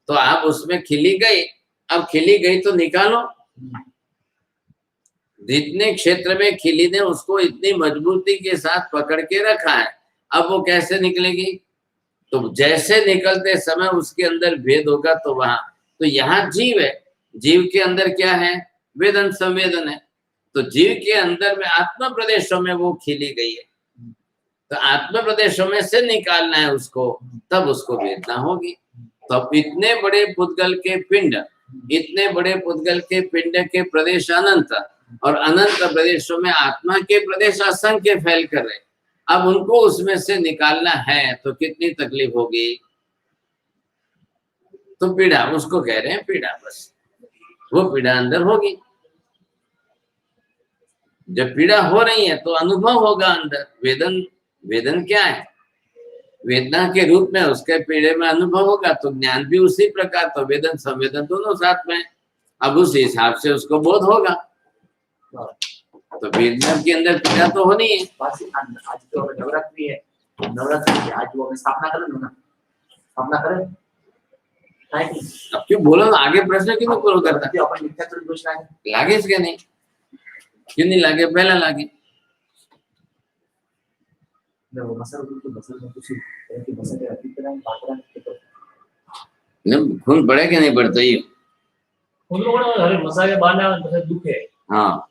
तो आप उसमें खिली गई। अब खिली गई तो निकालो। जितने क्षेत्र में खिली ने उसको इतनी मजबूती के साथ पकड़ के रखा है, अब वो कैसे निकलेगी? तो जैसे निकलते समय उसके अंदर भेद होगा। तो वहां तो यहाँ जीव है, जीव के अंदर क्या है? वेदन संवेदन है। तो जीव के अंदर में आत्मा प्रदेशों में वो खिली गई है, तो आत्मा प्रदेशों में से निकालना है उसको, तब उसको वेदना होगी। तो इतने बड़े पुद्गल के पिंड, इतने बड़े पुद्गल के पिंड के प्रदेश अनंत, और अनंत प्रदेशों में आत्मा के प्रदेश असंख्य फैल कर रहे। अब उनको उसमें से निकालना है तो कितनी तकलीफ होगी? तो पीड़ा, उसको कह रहे हैं पीड़ा। बस वो पीड़ा अंदर होगी। जब पीड़ा हो रही है तो अनुभव होगा अंदर। वेदन, वेदन क्या है? वेदना के रूप में उसके पीड़े में अनुभव होगा। तो ज्ञान भी उसी प्रकार, तो वेदन संवेदन दोनों साथ में। अब उस हिसाब से उसको बोध होगा। तो वेदना के अंदर पीड़ा तो होनी है। आज तो नवरात्रि है, नवरात्रि आज वो हमें स्थापना करें ना, स्थापना करें। अब क्यों बोलो ना, आगे प्रश्न क्यों पूरा करता है? अपन मिथ्यात्व दोष लागे इसके नहीं, क्यों नहीं लागे? पहला लागे खून बढ़े कि नहीं बढ़ता? ये खून मसा के बाहर दुख है। हाँ,